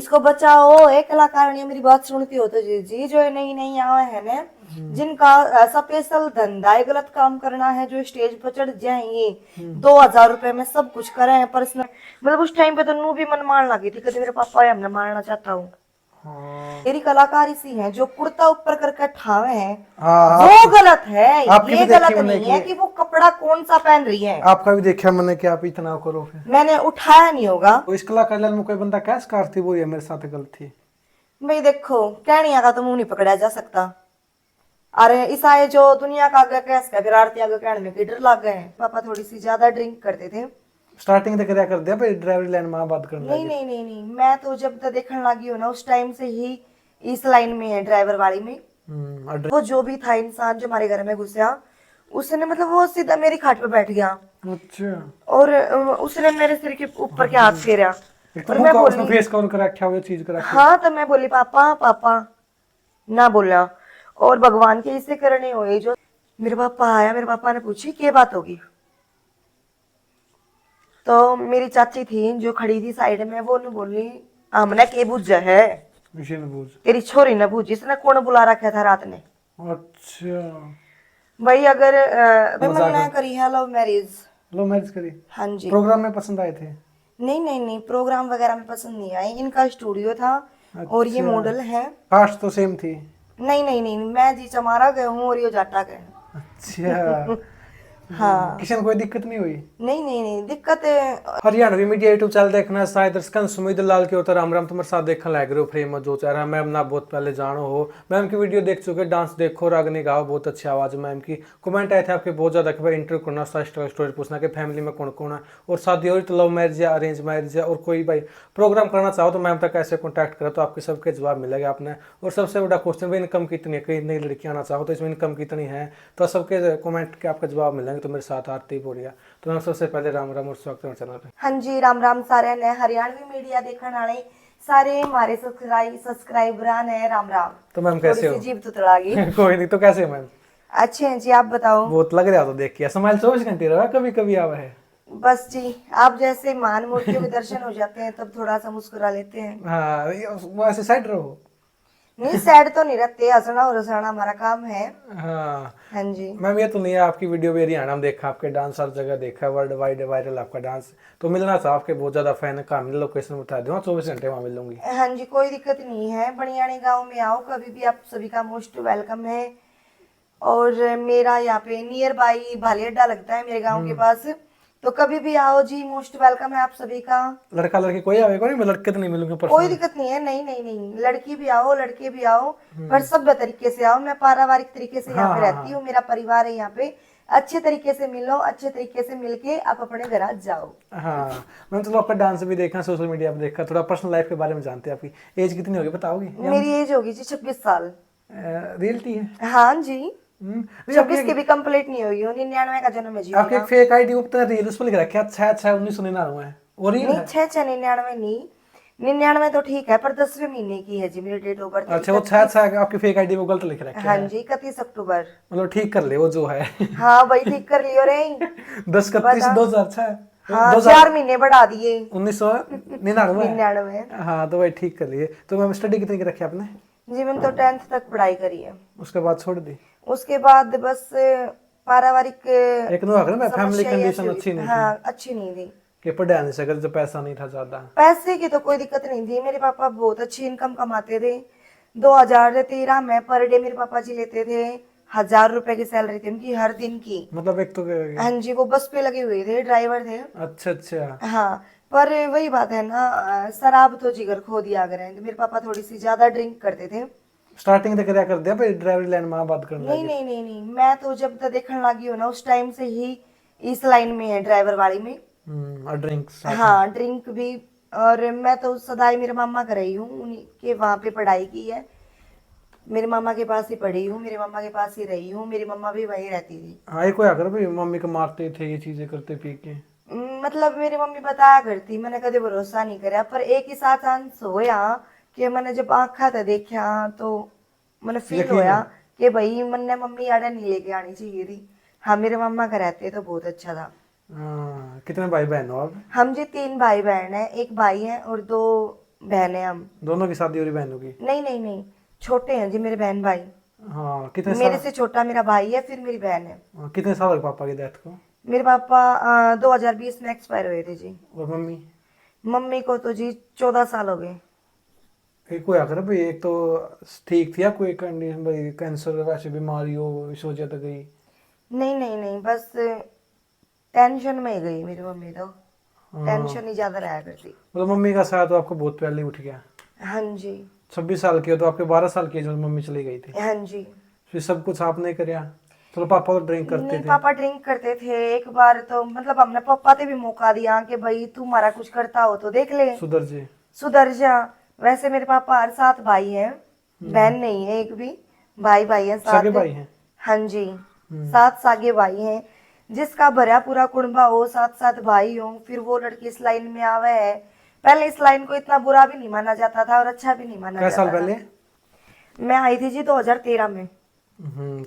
इसको बचाओ। एक कलाकार ने मेरी बात सुनती हो तो जी जो नई नई आए हैं ना, जिनका स्पेशल धंधा है गलत काम करना है, जो स्टेज पर चढ़ जाएंगे 2,000 रुपए में सब कुछ करे हैं पर्सनल। मतलब उस टाइम पे तो नू भी मन मारने लगी थी, कभी मेरे पापा या हमने मारना चाहता हूँ। हाँ मेरी कलाकारी सी है, जो कुर्ता ऊपर करके ठावे हैं हाँ, वो गलत है। आपकी भी ये देखी गलत मैंने नहीं है कि कि वो कपड़ा कौन सा पहन रही है। आपका भी देखा मैंने कि आप इतना करो फिर। मैंने उठाया नहीं होगा। तो इस कलाकार में कोई बंदा कैस कार थी वो ये मेरे साथ गलती। भाई देखो, कहनिया का तो मुंह नहीं पकड़ा जा सकता। अरे ईसाई जो दुनिया का आगे कैस का, फिर आरती आगे कहने में कि डर लग गए। पापा थोड़ी सी ज्यादा ड्रिंक करते थे। स्टार्टिंग तक क्या कर दिया भाई, ड्राइवरी लाइन में बात करने नहीं लगे। नहीं नहीं नहीं, मैं तो जब तक देखने लगी हूँ ना उस टाइम से ही इस लाइन में है, ड्राइवर वाली में। वो जो भी था इंसान जो हमारे घर में घुसा, उसने मतलब वो सीधा मेरी खाट पे बैठ गया अच्छा, और उसने मेरे सिर के ऊपर के हाथ फेरा। एक तो और मुंह मैं का उसने बोली फेस कवर कर रखा हुआ चीज कर रखी। हाँ, तो मैं बोली पापा पापा ना बोला। और भगवान के इससे करने हुए जो मेरे पापा आया, मेरे पापा ने पूछी क्या बात होगी। तो मेरी चाची थी जो खड़ी थी साइड में, वो ने बोली हमने के बुझ है, विषय ने पूछ। तेरी छोरी ने बुझ, इसने कौन बुला रखा था रात ने। अच्छा, भाई अगर मजाक मैंने करी है लव मैरिज। लो मैरिज करी। हाँ जी। प्रोग्राम में पसंद आए थे। नहीं नहीं नहीं, प्रोग्राम वगैरह में पसंद नहीं आई, इनका स्टूडियो था और ये अच्छा, मॉडल है। कास्ट तो सेम थी। नहीं नहीं नहीं, मैं जी चमारा गए हूँ और ये जाटा गए। अच्छा, हाँ। किसी ने कोई दिक्कत नहीं हुई। नहीं नहीं नहीं, दिक्कत हरियाणवी मीडिया यूट्यूब चैनल देखना शायद दर्शकन सुमित लाल के होता राम राम तुम्हारे साथ देखने लग रहे हो फ्रेम में जो चाह रहा है मैम ना बहुत पहले जानो हो। मैम की वीडियो देख चुके, डांस देखो, रागनी गाओ, बहुत अच्छी आवाज है मैम की। कमेंट आए थे आपके बहुत ज्यादा कि भाई इंटरव्यू करना, स्टोरी पूछना कि फैमिली में कौन कौन है और शादी हो रही तो लव मैरिज या अरेंज मैरिज है, और कोई भाई प्रोग्राम करना चाहो तो मैम तक कैसे कॉन्टैक्ट करो तो आपके सबके जवाब मिलेगा आपने। और सबसे बड़ा क्वेश्चन भाई इनकम कितनी है, कई नई लड़की आना चाहो तो इसमें इनकम कितनी है, तो सबके कमेंट के आपके जवाब मिलेंगे। तो मेरे साथ आरती बोलिया। तो मैं सबसे पहले राम राम और स्वागत है चैनल पे। हाँ जी, राम राम सारे ने हरियाणवी मीडिया देखने वाले सारे हमारे सब्सक्राइबर ने राम राम। तो मैम थोड़ी कैसे सी हो? जीभ तो तड़ा गई। कोई नहीं, तो कैसे हो मैम? अच्छे हैं जी, आप बताओ। बहुत लग रहा तो देख के स्माइल 24 घंटे रहा, कभी कभी आवा है। बस जी, आप जैसे महान मूर्तियों के दर्शन हो जाते हैं तब थोड़ा सा मुस्कुरा लेते हैं। हाँ वो ऐसे साइड रहो। नहीं, सैड तो नहीं रहते, हंसना और हंसाना हमारा काम है। हाँ हाँ जी। मैम, ये तो नहीं है आपकी वीडियो भी हरियाणा में देखा, आपके डांस हर जगह देखा, वर्ल्ड वाइड वायरल आपका डांस। तो मिलना था आपके बहुत ज्यादा फैन है, कहाँ मिल, लोकेशन बता दो, 24 घंटे वहाँ मिल लूंगी। हाँ जी, कोई दिक्कत नहीं है, बनियानी गांव में आओ कभी भी, आप सभी का मोस्ट वेलकम है। और मेरा यहाँ पे नियर बाई भाली अड्डा लगता है मेरे गांव के पास, तो कभी भी आओ जी, मोस्ट वेलकम है आप सभी का। लड़का लड़की कोई आवेगा नहीं, मैं लड़के तो नहीं मिलूंगे कोई पर्सनल। दिक्कत नहीं है, नहीं नहीं नहीं, लड़की भी आओ लड़के भी आओ, पर सभ्य तरीके से आओ। मैं पारिवारिक तरीके से यहाँ हाँ पे हाँ रहती हाँ हूँ, मेरा परिवार है यहाँ पे। अच्छे तरीके से मिलो, अच्छे तरीके से मिलके आप अपने घर आ जाओ। हाँ। मैम चलो आपका डांस भी देखा, सोशल मीडिया पे देखा, थोड़ा पर्सनल लाइफ के बारे में जानते हैं। आपकी एज कितनी होगी बताओगे या मेरी एज होगी जी 26 साल। रियलिटी है? हाँ जी। नहीं, 26 की भी कंप्लीट नहीं हुई हूँ, 99 का जन्म है जी आपकी मेरा। एक फेक आईडी ऊपर रील उस पर लिख रखा है 6/6/1999 है, वो रील नहीं, है? 6/6/99 नहीं, 99 तो ठीक है, पर 10वें महीने की है जी मेरी डेट ऑफ बर्थ, अच्छा, वो 6/6 आपकी फेक आईडी वो गलत लिख रखा हाँ है। जी, 31 अक्टूबर। मतलब ठीक कर ले वो जो है। हाँ भाई, ठीक कर लियो रे। 10/31 बता। 2006, हाँ, दो 4 महीने बढ़ा दिए। 1999 है। 99। हाँ तो भाई ठीक कर लिए। तो मैम स्टडी कितनी की रखी आपने? जी मैंने तो 10th तक पढ़ाई करी है। उसके बाद छोड़ दी? उसके बाद बस पारिवारिक एक नो अगर मैं फैमिली समस्या ही ऐसी कंडीशन हुई। अच्छी नहीं थी हाँ, अच्छी नहीं थी। कि पढ़ा नहीं सके, तो पैसा नहीं था ज्यादा। पैसे की तो कोई दिक्कत नहीं थी, मेरे पापा बहुत अच्छी इनकम कमाते थे। 2013 में पर डे मेरे पापा जी लेते थे 1,000 रुपए की सैलरी थी उनकी हर दिन की। मतलब एक तो हाँ जी, वो बस पे लगे हुए थे, ड्राइवर थे। अच्छा अच्छा। हाँ, पर वही बात है ना, शराब तो जिगर खो दिया करें, तो मेरे पापा थोड़ी सी ज्यादा ड्रिंक करते थे। स्टार्टिंग तक क्या कर दिया भाई, ड्राइवरी लाइन में बात करने नहीं लगे। नहीं नहीं नहीं, मैं तो जब तक देखने लगी हूँ ना उस टाइम से ही इस लाइन में है, ड्राइवर वाली में। और ड्रिंक्स साथ में। हाँ, ड्रिंक भी। और मैं तो सदाई मेरे मामा कर रही हूँ, उन्हीं के वहां पे पढ़ाई की है। मेरे मामा के पास ही पढ़ी हूँ, मेरे मामा के पास ही रही हूँ, मेरी मम्मा भी वहीं रहती थी। हाँ ये कोई अगर भाई मम्मी को मारते थे ये चीजें करते पी के। मतलब मेरी मम्मी बताया करती, मैंने कभी भरोसा नहीं करा, पर एक ही साथ चांस होया कि मैंने जब आँखा था देखा तो मैंने फील यकीन होया है। कि भाई मैंने मम्मी आड़े नहीं लेके आनी चाहिए थी। हाँ, मेरे मम्मा का रहते तो बहुत अच्छा था। हाँ, कितने भाई बहन हो आप? हम जी 3 भाई बहन हैं, एक भाई है और 2 बहन है हम। दोनों की शादी हो रही बहनों की? नहीं नहीं नहीं, छोटे हैं जी मेरे बहन भाई। हाँ, कितने मेरे साल? से छोटा मेरा भाई है, फिर मेरी बहन है। कितने साल हो गए पापा की डेथ को? मेरे पापा 2020 में एक्सपायर हुए थे जी। और मम्मी? मम्मी को तो जी 14 साल हो गए। एक कोई आकर भाई, एक तो ठीक थी या कोई कंडीशन भाई, कैंसर वैसे बीमारी हो इस वजह से गई? नहीं नहीं नहीं, बस टेंशन में ही गई मेरी मम्मी तो। हाँ, टेंशन ही ज्यादा रहा करती। मतलब मम्मी का साथ तो आपको बहुत पहले उठ गया। हाँ जी। 26 साल की हो तो आपके 12 साल की एज में मम्मी चली गई थी। हाँ जी। फिर सब कुछ आपने करा? चलो पापा तो ड्रिंक करते नहीं, थे। पापा ड्रिंक करते थे। एक बार तो मतलब हमने पापा से भी मौका दिया कि भाई तुम्हारा कुछ करता हो तो देख ले, सुधर जी। सुधर जा। वैसे मेरे पापा और 7 भाई हैं, बहन नहीं है एक भी। भाई भाई हैं सगे 7। भाई हैं? हाँ जी, 7 सागे भाई हैं। जिसका भरा पूरा कुंबा हो, 7 भाई हो, फिर वो लड़की इस लाइन में आवे है। पहले इस लाइन को इतना बुरा भी नहीं माना जाता था और अच्छा भी नहीं माना कै साल जाता पहले? था। मैं आई थी जी 2013 में।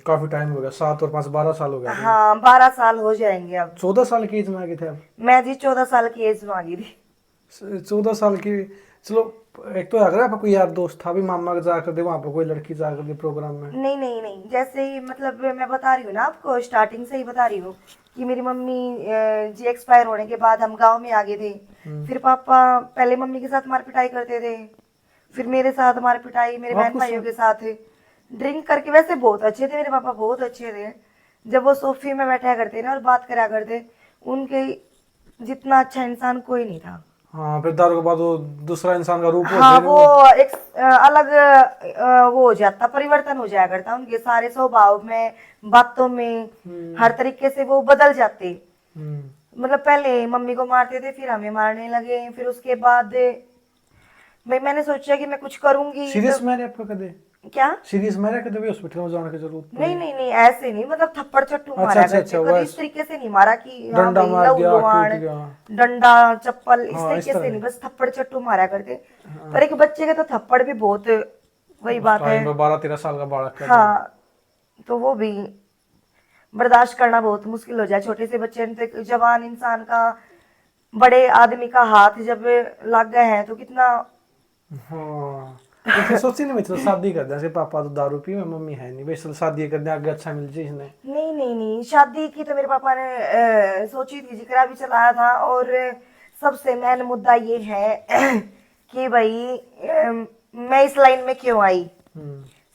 काफी टाइम हो गया, 7 और 5 12 साल हो गया। हाँ, 12 साल हो जाएंगे अब। 14 साल की एज में आ गए थे आप? मैं जी 14 साल की एज में आ गई थी। 14 साल की। चलो, एक तो अगर आपका कोई यार दोस्त था भी, मामा का जाकर दे वहां पर कोई लड़की जाकर दे प्रोग्राम में? नहीं नहीं नहीं, जैसे ही मतलब मैं बता रही हूँ ना आपको, स्टार्टिंग से ही बता रही हूँ कि मेरी मम्मी जी एक्सपायर होने के बाद हम गांव में आ गए थे। फिर पापा पहले मम्मी के साथ मार पिटाई करते थे, फिर मेरे साथ मार पिटाई, मेरे बहन आपको भाइयों के साथ ड्रिंक करके। वैसे बहुत अच्छे थे मेरे पापा, बहुत अच्छे थे। जब वो सोफे में बैठा करते ना और बात करा करते, उनके जितना अच्छा इंसान कोई नहीं था। हाँ, फिर दारू के बाद वो दूसरा इंसान का रूप हो हाँ, गया वो एक अलग वो हो जाता, परिवर्तन हो जाया करता उनके सारे स्वभाव में, बातों में, हर तरीके से वो बदल जाते। मतलब पहले मम्मी को मारते थे, फिर हमें मारने लगे, फिर उसके बाद भाई मैंने सोचा कि मैं कुछ करूंगी। सीरियस तो मैंने आपको कदे क्या? सीरियस मैंने कदे भी हॉस्पिटल में जाने की जरूरत पड़ी? नहीं नहीं नहीं, ऐसे नहीं, मतलब थप्पड़ चट्टू अच्छा मारा अच्छा करते। अच्छा, कभी वैसे इस तरीके से नहीं मारा कि हाँ डंडा भाई मार लव दिया, लुहान, टूट गया। डंडा चप्पल इस हाँ, इस तरीके से तरह नहीं, से। बस थप्पड़ चट्टू मारा करते। पर एक बच्चे के तो थप्पड़ भी बहुत, वही बात है। टाइम 12-13 साल का बालक का। हाँ, तो वो भी बर्दाश्त करना बहुत मुश्किल हो जाए। छोटे से बच्चे ने तो, जवान इंसान का, बड़े आदमी का हाथ जब लग गए हैं तो कितना। हाँ, तो फिर सोची नहीं, चलो शादी कर दें। पापा तो दारू पी, मम्मी है नहीं भाई, चलो शादी कर दें, आगे अच्छा मिल जाए इसने। नहीं नहीं नहीं, शादी की तो मेरे पापा ने सोची थी, जिक्र भी चलाया था। और सबसे मेन मुद्दा ये है कि भाई मैं इस लाइन में क्यों आई।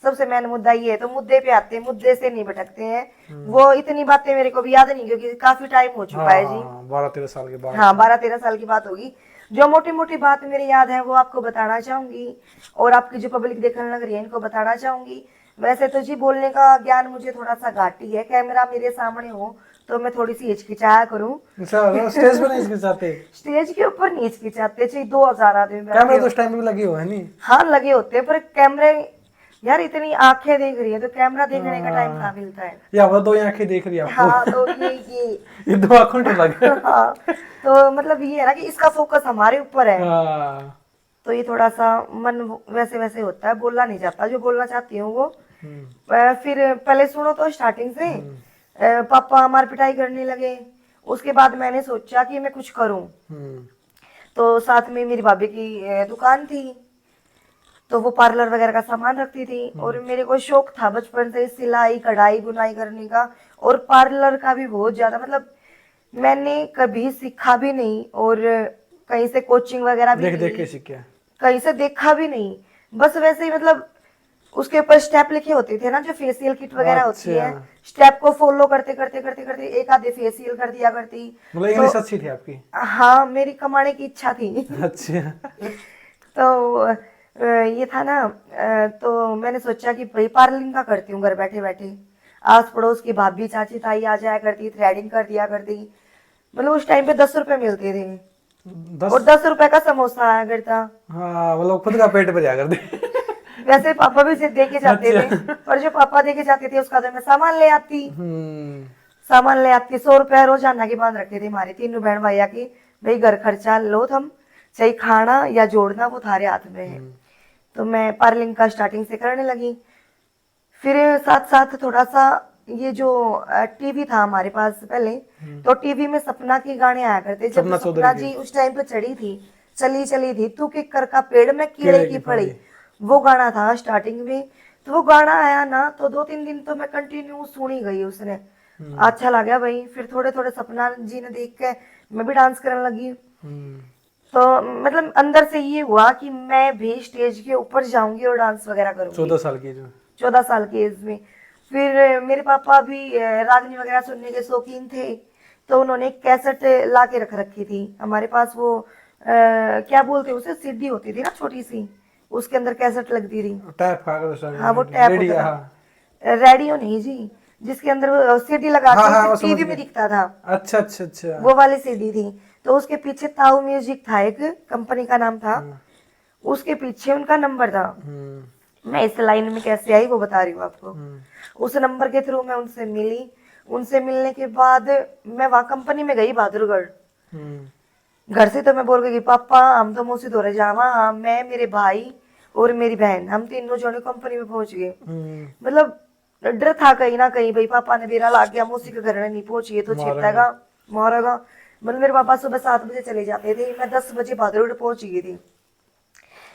सबसे मेन मुद्दा ये है। तो मुद्दे पे आते हैं, मुद्दे से नहीं भटकते हैं। वो इतनी बातें मेरे को भी याद नहीं, क्योंकि काफी टाइम हो चुका है जी। 12-13 साल के बाद। हाँ, 12-13 साल की बात होगी। जो मोटी मोटी बात मेरी याद है वो आपको बताना चाहूंगी, और आपकी जो पब्लिक देखने लग रही है इनको बताना चाहूंगी। वैसे तो जी बोलने का ज्ञान मुझे थोड़ा सा घाटी है, कैमरा मेरे सामने हो तो मैं थोड़ी सी हिचकिचाया करूं। अच्छा, स्टेज पे नहीं इसके चाहते? स्टेज के ऊपर नहीं हिचकिचाते जी, 2000 आदमी बैठे कैमरा हो। तो उस टाइम में लगे हुए है नहीं? हाँ, लगे होते हैं, पर कैमरे, यार इतनी आंखें देख रही है तो कैमरा देखने का टाइम कहाँ मिलता है। या वो 2 आंखें देख रही है आपको? हाँ, तो ये ये 2 आंखों तो लगे। हाँ, तो मतलब ये है ना कि इसका फोकस हमारे ऊपर है। हाँ। तो ये थोड़ा सा मन वैसे वैसे होता है, बोलना नहीं चाहता जो बोलना चाहती हूँ वो। फिर पहले सुनो तो स्टार्टिंग से। पापा मार पिटाई करने लगे। उसके बाद मैंने सोचा कि मैं कुछ करूं। तो साथ में मेरी भाभी की दुकान थी, तो वो पार्लर वगैरह का सामान रखती थी। और मेरे को शौक था बचपन से सिलाई कढ़ाई बुनाई करने का, और पार्लर का भी बहुत ज्यादा। मतलब मैंने कभी सीखा भी नहीं, और कहीं से कोचिंग वगैरह भी देख नहीं देख ली, के सीखे? कहीं से देखा भी नहीं। बस वैसे ही, मतलब उसके ऊपर स्टेप लिखे होते थे ना, जो फेशियल किट वगैरह होती है, अच्छा। स्टेप को फॉलो करते करते करते करते एक आधे फेशियल कर दिया करती। मतलब इंग्लिश अच्छी थी आपकी? हाँ, मेरी कमाने की इच्छा थी। अच्छा। तो ये था ना, तो मैंने सोचा कि भाई पार्लरिंग का करती हूँ घर बैठे बैठे। आस पड़ोस की भाभी चाची ताई आ जाया करती, थ्रेडिंग कर दिया करती। मतलब उस टाइम पे 10 रुपए मिलते थे, 10? और 10 रुपए का समोसा आया करता। हाँ, मतलब खुद का पेट भर कर दे। वैसे पापा भी दे के जाते थे, पर जो पापा दे के जाते थे उसका तो मैं सामान ले आती। सामान ले आती, 100 रुपया रोजाना की बांध रखते थे हमारी तीनों बहन भैया की। भाई घर खर्चा लो तुम, चाहे खाना या जोड़ना वो थारे हाथ में है। तो मैं पार्लरिंग का स्टार्टिंग से करने लगी। फिर साथ साथ थोड़ा सा ये जो टीवी था हमारे पास पहले, तो टीवी में सपना के गाने आया करते। जब सपना सपना चौधरी जी उस टाइम पे चढ़ी थी, चली चली थी तू किक कर का पेड़ में कीड़े की पड़ी, वो गाना था स्टार्टिंग में। तो वो गाना आया ना तो 2-3 दिन तो मैं कंटिन्यू सुनी गई उसने, अच्छा लगा भाई। फिर थोड़े थोड़े सपना जी ने देख के मैं भी डांस करने लगी। तो मतलब अंदर से ये हुआ कि मैं भी स्टेज के ऊपर जाऊंगी और डांस वगैरह करूंगी। 14 साल की जो 14 साल की एज में। फिर मेरे पापा भी रागनी वगैरह सुनने के शौकीन थे, तो उन्होंने एक कैसेट ला के रख रखी थी हमारे पास। वो क्या बोलते हैं उसे, सीडी होती थी ना छोटी सी, उसके अंदर कैसेट लगती थी। टैप हाँ वो टैप होता था, रेडियो नहीं जी, जिसके अंदर सीडी लगा के टीवी में दिखता था। अच्छा अच्छा अच्छा, वो वाली सीडी थी। तो उसके पीछे ताऊ म्यूजिक था, एक कंपनी का नाम था, उसके पीछे उनका नंबर था। मैं इस लाइन में कैसे आई वो बता रही हूँ आपको। उस नंबर के थ्रू मैं उनसे मिली। उनसे मिलने के बाद मैं वहां कंपनी में गई बहादुरगढ़। घर से तो मैं बोल गई पापा हम तो मौसी दौरे जावा, मैं मेरे भाई और मेरी बहन हम तीनों जने कंपनी में पहुंच गए। मतलब डर था कहीं ना कहीं, भाई पापा ने बेरा ला गया मौसी के घर में नहीं पहुंची तो छिपेगा मारेगा। मतलब मेरे पापा सुबह 7 बजे चले जाते थे, मैं 10 बजे बहादुरगढ़ पहुंच गई थी।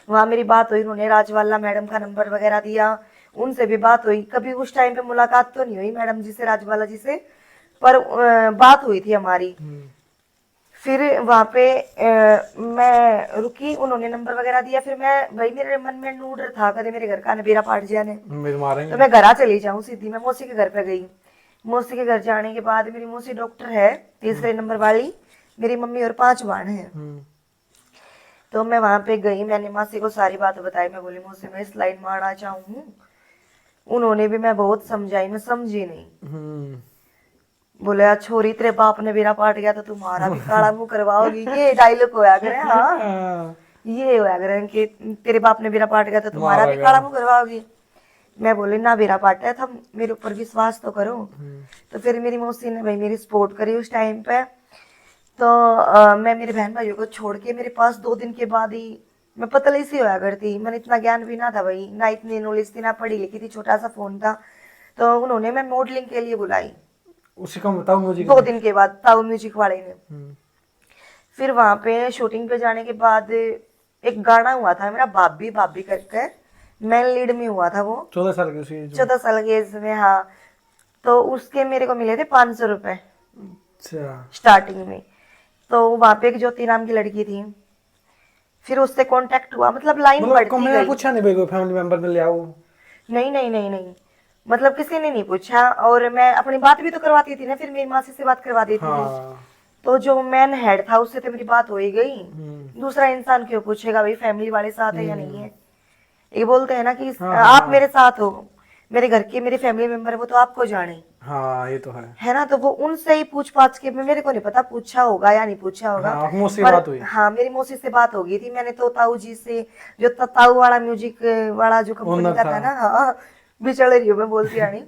वहां मेरी बात हुई, उन्होंने राजवाला मैडम का नंबर वगैरह दिया, उनसे भी बात हुई। कभी उस टाइम पे मुलाकात तो नहीं हुई मैडम जी से, राजवाला जी से, पर बात हुई थी हमारी। फिर वहां पे मैं रुकी, उन्होंने नंबर वगैरह दिया। फिर मैं भाई मेरे मन में नू डर था कदे मेरे घर का बेरा पाट जाने, तो मैं घर चली जाऊं सीधी। मैं मौसी के घर पे गई। मौसी के घर जाने के बाद मेरी मौसी डॉक्टर है 3रे नंबर वाली, मेरी मम्मी और 5 बहन है। तो मैं वहां पे गई, मैंने मासी को सारी बात बताई। मैं बोली मौसी मैं इस लाइन में आना चाहूँ। उन्होंने भी मैं बहुत समझाई, मैं समझी नहीं। बोले छोरी तेरे बाप ने बेरा पाट गया तो तुम्हारा भी काला मुंह करवाओगी, ये डायलॉग होया करे। हाँ ये होया करे कि तेरे बाप ने बेरा पाट गया तो तुम्हारा भी काला मुंह करवाओगी। मैं बोली ना बेरा पाटा है, तुम मेरे ऊपर विश्वास तो करो। तो फिर मेरी मौसी ने भाई मेरी सपोर्ट करी उस टाइम पे। तो मैं मेरे बहन भाइयों को छोड़ के मेरे पास 2 दिन के बाद ही मैं पतली सी होया करती। मैंने इतना ज्ञान भी ना था भाई, ना इतनी नॉलेज थी, ना पढ़ी लिखी थी, छोटा सा फोन था। तो उन्होंने मैं मॉडलिंग के लिए बुलाई उसी का बताओ म्यूजिक 2 दिन के बाद, ताऊ म्यूजिक वाले ने। फिर वहां पे शूटिंग पे जाने के बाद एक गाना हुआ था मेरा भाभी भाभी करके, मेन लीड में हुआ था वो। 14 साल की 14 साल की एज में, हाँ। तो उसके मेरे को मिले थे 500 रुपए स्टार्टिंग में। तो वहां पे एक ज्योति नाम की लड़की थी, फिर उससे कांटेक्ट हुआ, मतलब लाइन बढ़ती गई। पूछा नहीं भाई कोई फैमिली मेंबर ने ले आओ? नहीं नहीं नहीं नहीं, मतलब किसी ने नहीं पूछा। और मैं अपनी बात भी तो करवाती थी ना, फिर मेरी मासी से बात करवा देती थी। तो जो मैन हेड था उससे तो मेरी बात हो ही गई। दूसरा इंसान क्यों पूछेगा भाई फैमिली वाले साथ है या नहीं है। ये बोलते हैं ना कि आप मेरे साथ हो, मेरे घर के मेरे फैमिली मेंबर है, वो तो आपको जाने। हाँ ये तो है ना। तो वो उनसे ही पूछ पाछ के, मेरे को नहीं पता पूछा होगा या नहीं पूछा होगा। बात हुई। हाँ मेरी मौसी से बात हो गई थी। मैंने तो ताऊ जी से, जो ताऊ वाला म्यूजिक वाला जो कंपनी का था ना, हाँ बिचड़ रही हूँ मैं बोलती रानी,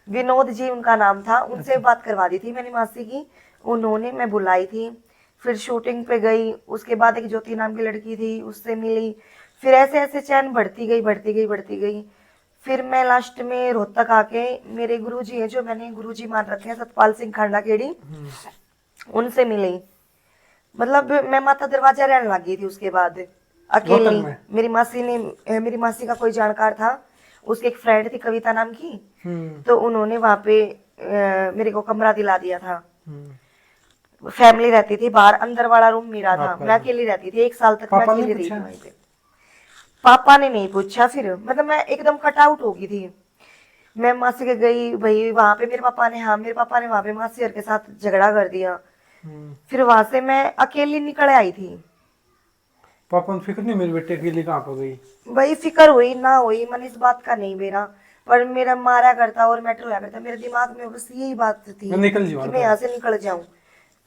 विनोद जी उनका नाम था, उनसे बात करवा दी थी मैंने मासी की। उन्होंने मैं बुलाई थी। फिर शूटिंग पे गई। उसके बाद एक ज्योति नाम की लड़की थी, उससे मिली। फिर ऐसे ऐसे चैन बढ़ती गई बढ़ती गई बढ़ती गई। फिर मैं लास्ट में रोहतक आके, मेरे गुरुजी हैं जो मैंने गुरुजी मान रखे हैं, सतपाल सिंह खांडा केड़ी, उनसे मिली। मतलब मैं माता दरवाजा रहने लगी थी उसके बाद अकेली। मेरी मासी का कोई जानकार था, उसकी एक फ्रेंड थी कविता नाम की, तो उन्होंने वहां पे मेरे को कमरा दिला दिया था। फैमिली रहती थी बाहर, अंदर वाला रूम मेरा था, मैं अकेली रहती थी। 1 साल तक मैं अकेली रही थी वहीं पे। पापा ने नहीं पूछा। फिर मतलब मैं एकदम कट आउट हो गई थी। मैं मासी के गई भाई, वहां पे मेरे पापा ने वहां पे मासी के साथ झगड़ा कर दिया। फिर वहां से मैं अकेली निकल आई थी। पापा को फिक्र नहीं मेरे बेटे के लिए कहाँ पर गई? भाई फिक्र हुई ना हुई मन इस बात का नहीं मेरा, पर मेरा मारा करता और मैटर होया करता। मेरे दिमाग में बस यही बात थी कि मैं यहाँ से निकल जाऊं।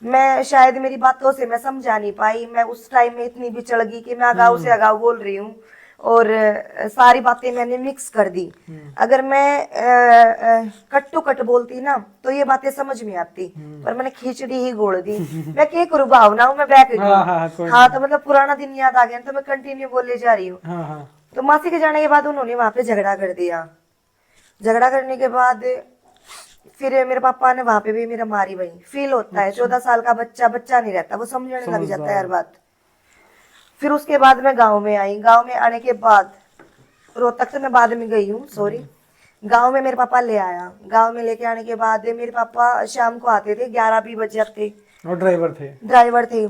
मैं शायद मेरी बातों से मैं समझा नहीं पाई। मैं उस टाइम में इतनी बिचड़ गई कि मैं अगाऊ से अगाऊ बोल रही हूँ और सारी बातें मैंने मिक्स कर दी। अगर मैं कट टू कट बोलती ना तो ये बातें समझ में आती, पर मैंने खिचड़ी ही गोड़ दी। मैं क्या करूँ, भावनाओं में बैठ गई। हाँ तो मतलब पुराना दिन याद आ गया तो मैं कंटिन्यू बोले जा रही हूँ। तो मासी के जाने के बाद उन्होंने वहां पे झगड़ा कर दिया। झगड़ा करने के बाद फिर मेरे पापा ने वहां पे भी मेरा मारी। वही फील होता है, 14 साल का बच्चा नहीं रहता, वो समझने लग जाता है हर बात। फिर उसके बाद मैं गांव में आई। गांव में आने के बाद रोहतक से मैं बाद में गई हूँ, सॉरी। गांव में मेरे पापा ले आया। गांव में लेके आने के बाद मेरे पापा शाम को आते थे, 11 भी बज जाते। और ड्राइवर थे? ड्राइवर थे।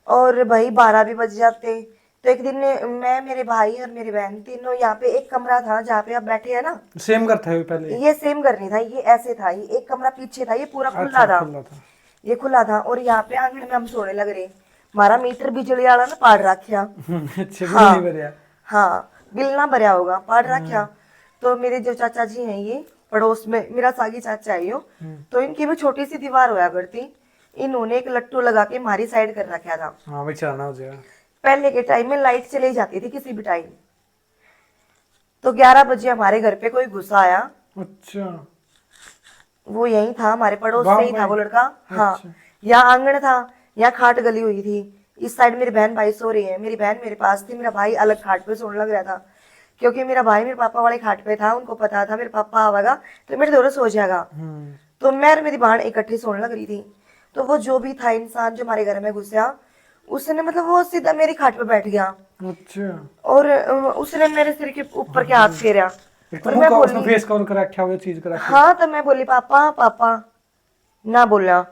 और भाई 12 भी बज जाते। तो एक दिन मैं, मेरे भाई और मेरी बहन तीनों, यहाँ पे एक कमरा था जहाँ पे आप बैठे हैं ना, सेम घर था पहले? ये सेम घर नहीं था, ये ऐसे था। ये एक कमरा पीछे था, ये पूरा खुला अच्छा, था। खुला था। ये खुला था और यहाँ पे आंगन में हम सोने लग रहे। हमारा मीटर बिजली वाला ना पाड़ रखा। अच्छा, हाँ नहीं भरिया? हाँ, बिल ना भरा होगा, पाड़ रखा। तो मेरे जो चाचा जी हैं, ये पड़ोस में मेरा सागी चाचा है यो, तो इनकी भी छोटी सी दीवार होया करती। इन्होंने एक लट्टू लगा के हमारी साइड कर रखा था। हाँ, भाई चलाना हो जाएगा। पहले के टाइम में लाइट चली जाती थी किसी भी टाइम। तो 11 बजे हमारे घर पे कोई घुसा आया। अच्छा, वो यही था, हमारे पड़ोस गाँव से ही था में? वो लड़का। हाँ, अच्छा। यहाँ आंगन था, यहाँ खाट गली हुई थी। इस साइड मेरी बहन भाई सो रही है। मेरी बहन मेरे पास थी, मेरा भाई अलग खाट पे सोने लग रहा था। क्योंकि मेरा भाई मेरे पापा वाले खाट पे था, उनको पता था मेरे पापा आवेगा तो मेरे दोनों सो जाएगा। तो मैं और मेरी बहन इकट्ठी सोने लग रही थी। तो वो जो भी था इंसान जो हमारे घर में घुसा, उसने मतलब वो सीधा मेरी खाट पे बैठ गया। अच्छा, और उसने मेरे सिर के ऊपर के हाथ फेरा। और मैं उसने बोली, फेस कवर कर रखा हुआ चीज कर रखी? हाँ। तो मैं बोली पापा पापा, ना बोला।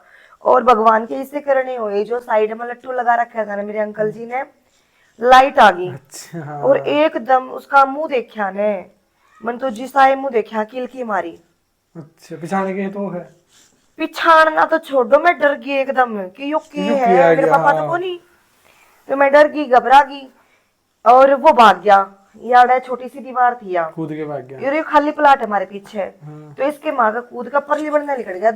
और भगवान के इससे करने हुए, जो साइड में लट्टू लगा रखा था ना मेरे अंकल जी ने, लाइट आ गई। अच्छा। और एकदम उसका मुंह देखा ने, मन तो जिसा मुंह देखा, किलकी मारी। अच्छा, पिछाने के तो है? पिछाड़ना तो छोड़ो, मैं डर गई एकदम कि यो के यो है, किया मेरे गया, पापा तो हाँ। को नहीं। तो मैं डर गई, घबरा गई और वो भाग गया। यार छोटी सी दीवार थी यार, कूद के भाग गया। ये खाली प्लाट हमारे पीछे है। हाँ। तो इसके माँ का कूद का परली बढ़ना निकल गया।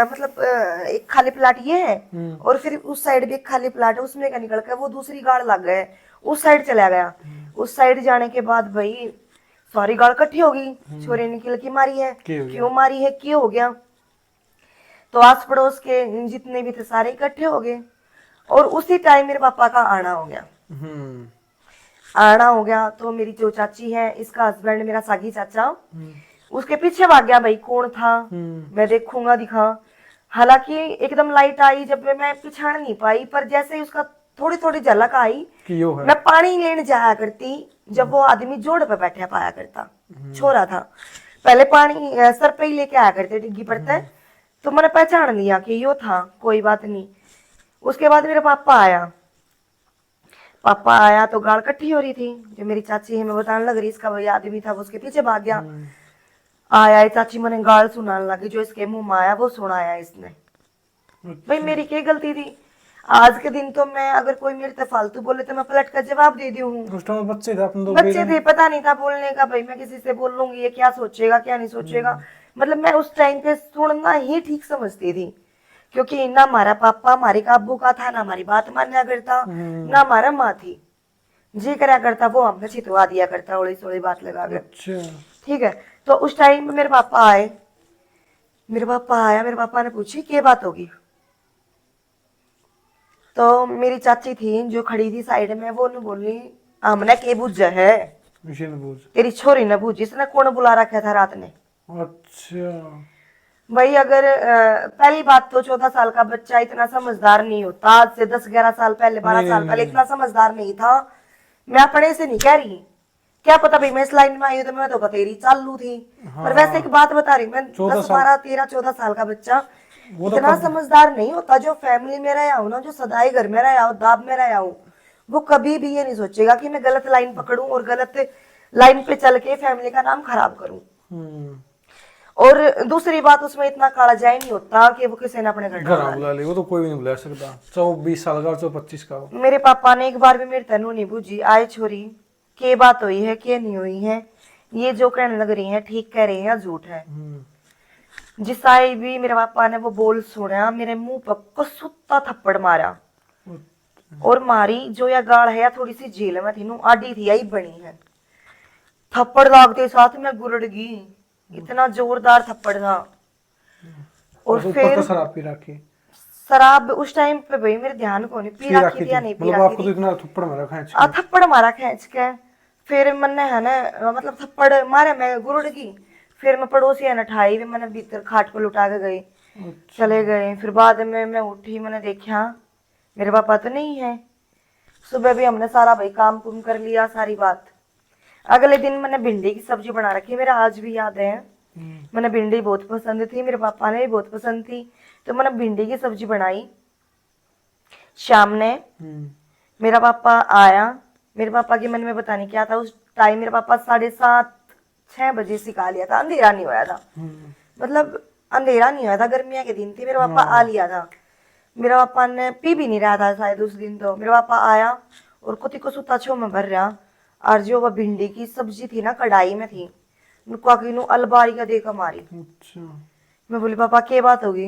मतलब एक खाली प्लाट ये है और फिर उस साइड भी एक खाली प्लाट है, उसमें का निकल कर वो दूसरी गाड़ लग गए, उस साइड चला गया। उस साइड जाने के बाद भाई सारी गाड़ इकट्ठी हो गई। छोरी ने किलकी मारी है, क्यों मारी है, क्यों हो गया। तो आस पड़ोस के जितने भी थे सारे इकट्ठे हो गए। और उसी टाइम मेरे पापा का आना हो गया। आना हो गया तो मेरी जो चाची है, इसका हस्बैंड मेरा सागी चाचा, उसके पीछे भाग गया। भाई कौन था, मैं देखूंगा दिखा। हालांकि एकदम लाइट आई, जब मैं पिछाड़ नहीं पाई, पर जैसे ही उसका थोड़ी थोड़ी झलक आई, मैं पानी लेने जाया करती। जब वो आदमी जोड़ पे बैठा पाया करता, छोरा था, पहले पानी सर पे ही लेके आया करते डिग्गी पड़ते। तो मैंने पहचान लिया कि यो था, कोई बात नहीं। उसके बाद मेरा पापा आया। पापा आया तो गाड़ इकट्ठी हो रही थी। जो मेरी चाची है, मैं बताने लग रही, इसका वही आदमी था, वो उसके पीछे भाग गया। आया चाची मैंने गाल सुनाने लगी, जो इसके मुंह में आया वो सुनाया इसने। भाई मेरी क्या गलती थी। आज के दिन तो मैं, अगर कोई मेरे से फालतू बोले तो मैं पलट कर जवाब दे दी हूँ। उस टाइम बच्चे थे अपन, बच्चे थे, पता नहीं था बोलने का। भाई मैं किसी से बोल लूंगी, ये क्या सोचेगा क्या नहीं सोचेगा। मतलब मैं उस टाइम पे सुनना ही ठीक समझती थी। क्योंकि ना हमारा पापा हमारे काबू का था, ना हमारी बात मानना करता, ना हमारा माँ थी। जी करा करता वो हमने छितवा दिया करता, ओड़ी सोड़ी बात लगा कर। ठीक है। तो उस टाइम में मेरे पापा आए। मेरे पापा आया, मेरे पापा ने पूछी क्या बात होगी। तो मेरी चाची थी जो खड़ी थी साइड में, वो ने बोली हमने के बुझ है, तेरी छोरी ने बुझ, इसने कौन बुला रखा था रात ने। अच्छा भाई अगर पहली बात तो 14 साल का बच्चा इतना समझदार नहीं होता। आज से 10-11 साल पहले, 12 साल पहले इतना समझदार नहीं था। मैं अपने से नहीं कह रही, क्या पता भाई मैं इस लाइन में आई हूँ तो मैं तो बतेरी चालू थी। पर वैसे एक बात बता रही, मैं 10, 12, 13, 14 साल का बच्चा इतना समझदार नहीं होता। जो फैमिली में रहा हूँ ना, जो सदाई घर में रहा हूँ, दाब में रहा हूँ, वो कभी भी ये नहीं सोचेगा कि मैं गलत लाइन पकड़ूं और गलत लाइन पे चल के फैमिली का नाम खराब करूं। और दूसरी बात, उसमें इतना काला जाय नहीं होता कि वो किसी ने अपने घर बुला ले। वो तो कोई भी नहीं बुला सकता, 24 साल का, 25 का। मेरे पापा ने एक बार भी मेरी तनु नहीं बूझी, आए छोरी के बात हुई है के नहीं हुई है, ये जो कहने लग रही है ठीक कह रही है या झूठ है। जिस आई भी मेरे पापा ने वो बोल सुना, मेरे मुंह पर कसूता थप्पड़ मारा। और मारी जो या गाल है या थोड़ी सी झील में थी नू आडी थी, यही बनी है। थप्पड़ लागते साथ में गुरड़ गई, इतना जोरदार थप्पड़ था। और फिर शराब पी रखी। शराब उस टाइम पे भाई मेरे ध्यान को नहीं, पी रखी थी या नहीं पी रखी थी। इतना थप्पड़ मारा खींच के। थप्पड़ मारा खींच के। फिर मैंने है ना, मतलब थप्पड़ मारे, मैं गुरड़ गई। फिर मैं पड़ोसी है ना ठाई, मैंने भीतर खाट को लुटा के गई। चले गए। फिर बाद में मैं उठी, मैंने देखा मेरे पापा तो नहीं है। सुबह भी हमने सारा भाई काम कुम कर लिया, सारी बात। अगले दिन मैंने भिंडी की सब्जी बना रखी, मेरा आज भी याद है। मैंने भिंडी बहुत पसंद थी, मेरे पापा ने भी बहुत पसंद थी, तो मैंने भिंडी की सब्जी बनाई। शाम ने मेरा पापा आया, मेरे पापा के मन में पता नहीं क्या था उस टाइम। मेरे पापा 7:30-6 बजे सिखा लिया था, अंधेरा नहीं हुआ था, मतलब अंधेरा नहीं हुआ था, गर्मियां के दिन थी, मेरा पापा आ लिया था। मेरा पापा ने पी भी नहीं रहा था शायद उस दिन, तो मेरा पापा आया और कुत्ती को सुता छो में भर रहा, और जो वह भिंडी की सब्जी थी ना कढ़ाई में थी, अलबारी का देखा मारी। अच्छा। मैं बोली पापा क्या बात होगी,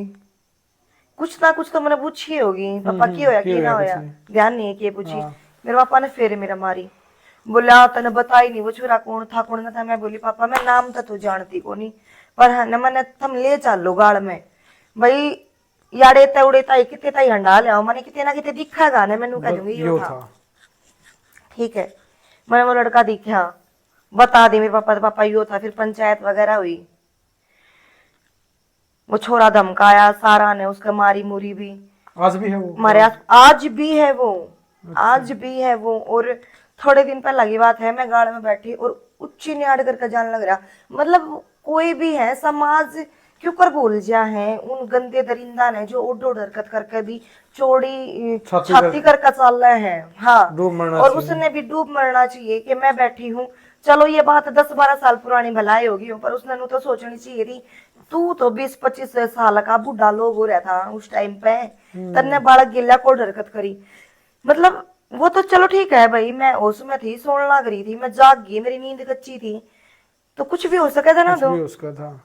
कुछ ना कुछ तो मैंने पूछी होगी, पापा की होया की ना होया, ध्यान नहीं है कि पूछी। मेरे पापा ने फिर मेरा मारी, बोला तने बताई नहीं वो छोरा कौन था कौन ना था। मैं बोली पापा मैं नाम तो जानती को नहीं, पर है ना मैंने थम ले चलो गाड़ में भाई यारे तौड़े ताई कितने ताई हंडा ले आओ, मैंने कितने ना कितने दिखेगा ना, मैंने कह दूंगी यो था। ठीक है, मैंने वो लड़का दिखा, बता दी मेरे पापा, तो पापा यो था। फिर पंचायत वगैरह हुई, वो छोरा धमकाया, सारा ने उसका मारी मुरी भी। आज भी है वो? मारे आज भी है वो, आज भी है वो। और थोड़े दिन पहले की बात है, मैं गाड़ी में बैठी और उच्ची नियाड़ करके जाने लग रहा। मतलब कोई भी है समाज क्यों कर भूल जा है उन गंदे दरिंदा ने जो उड़ हरकत करके भी चौड़ी छाती करके चल रहे हैं। हाँ, और उसने भी डूब मरना चाहिए कि मैं बैठी हूँ। चलो ये बात 10-12 साल पुरानी भलाई होगी, पर उसने तो सोचनी चाहिए थी। तू तो 20-25 साल का बूढ़ा लोग हो रहा था उस टाइम पे, तन्ने बालक गिल्ला को हरकत करी। मतलब वो तो चलो ठीक है भाई, मैं होश में थी, सोने लग रही थी, मैं जाग गई, मेरी नींद कच्ची थी, तो कुछ भी हो सका था ना। तो उसका था।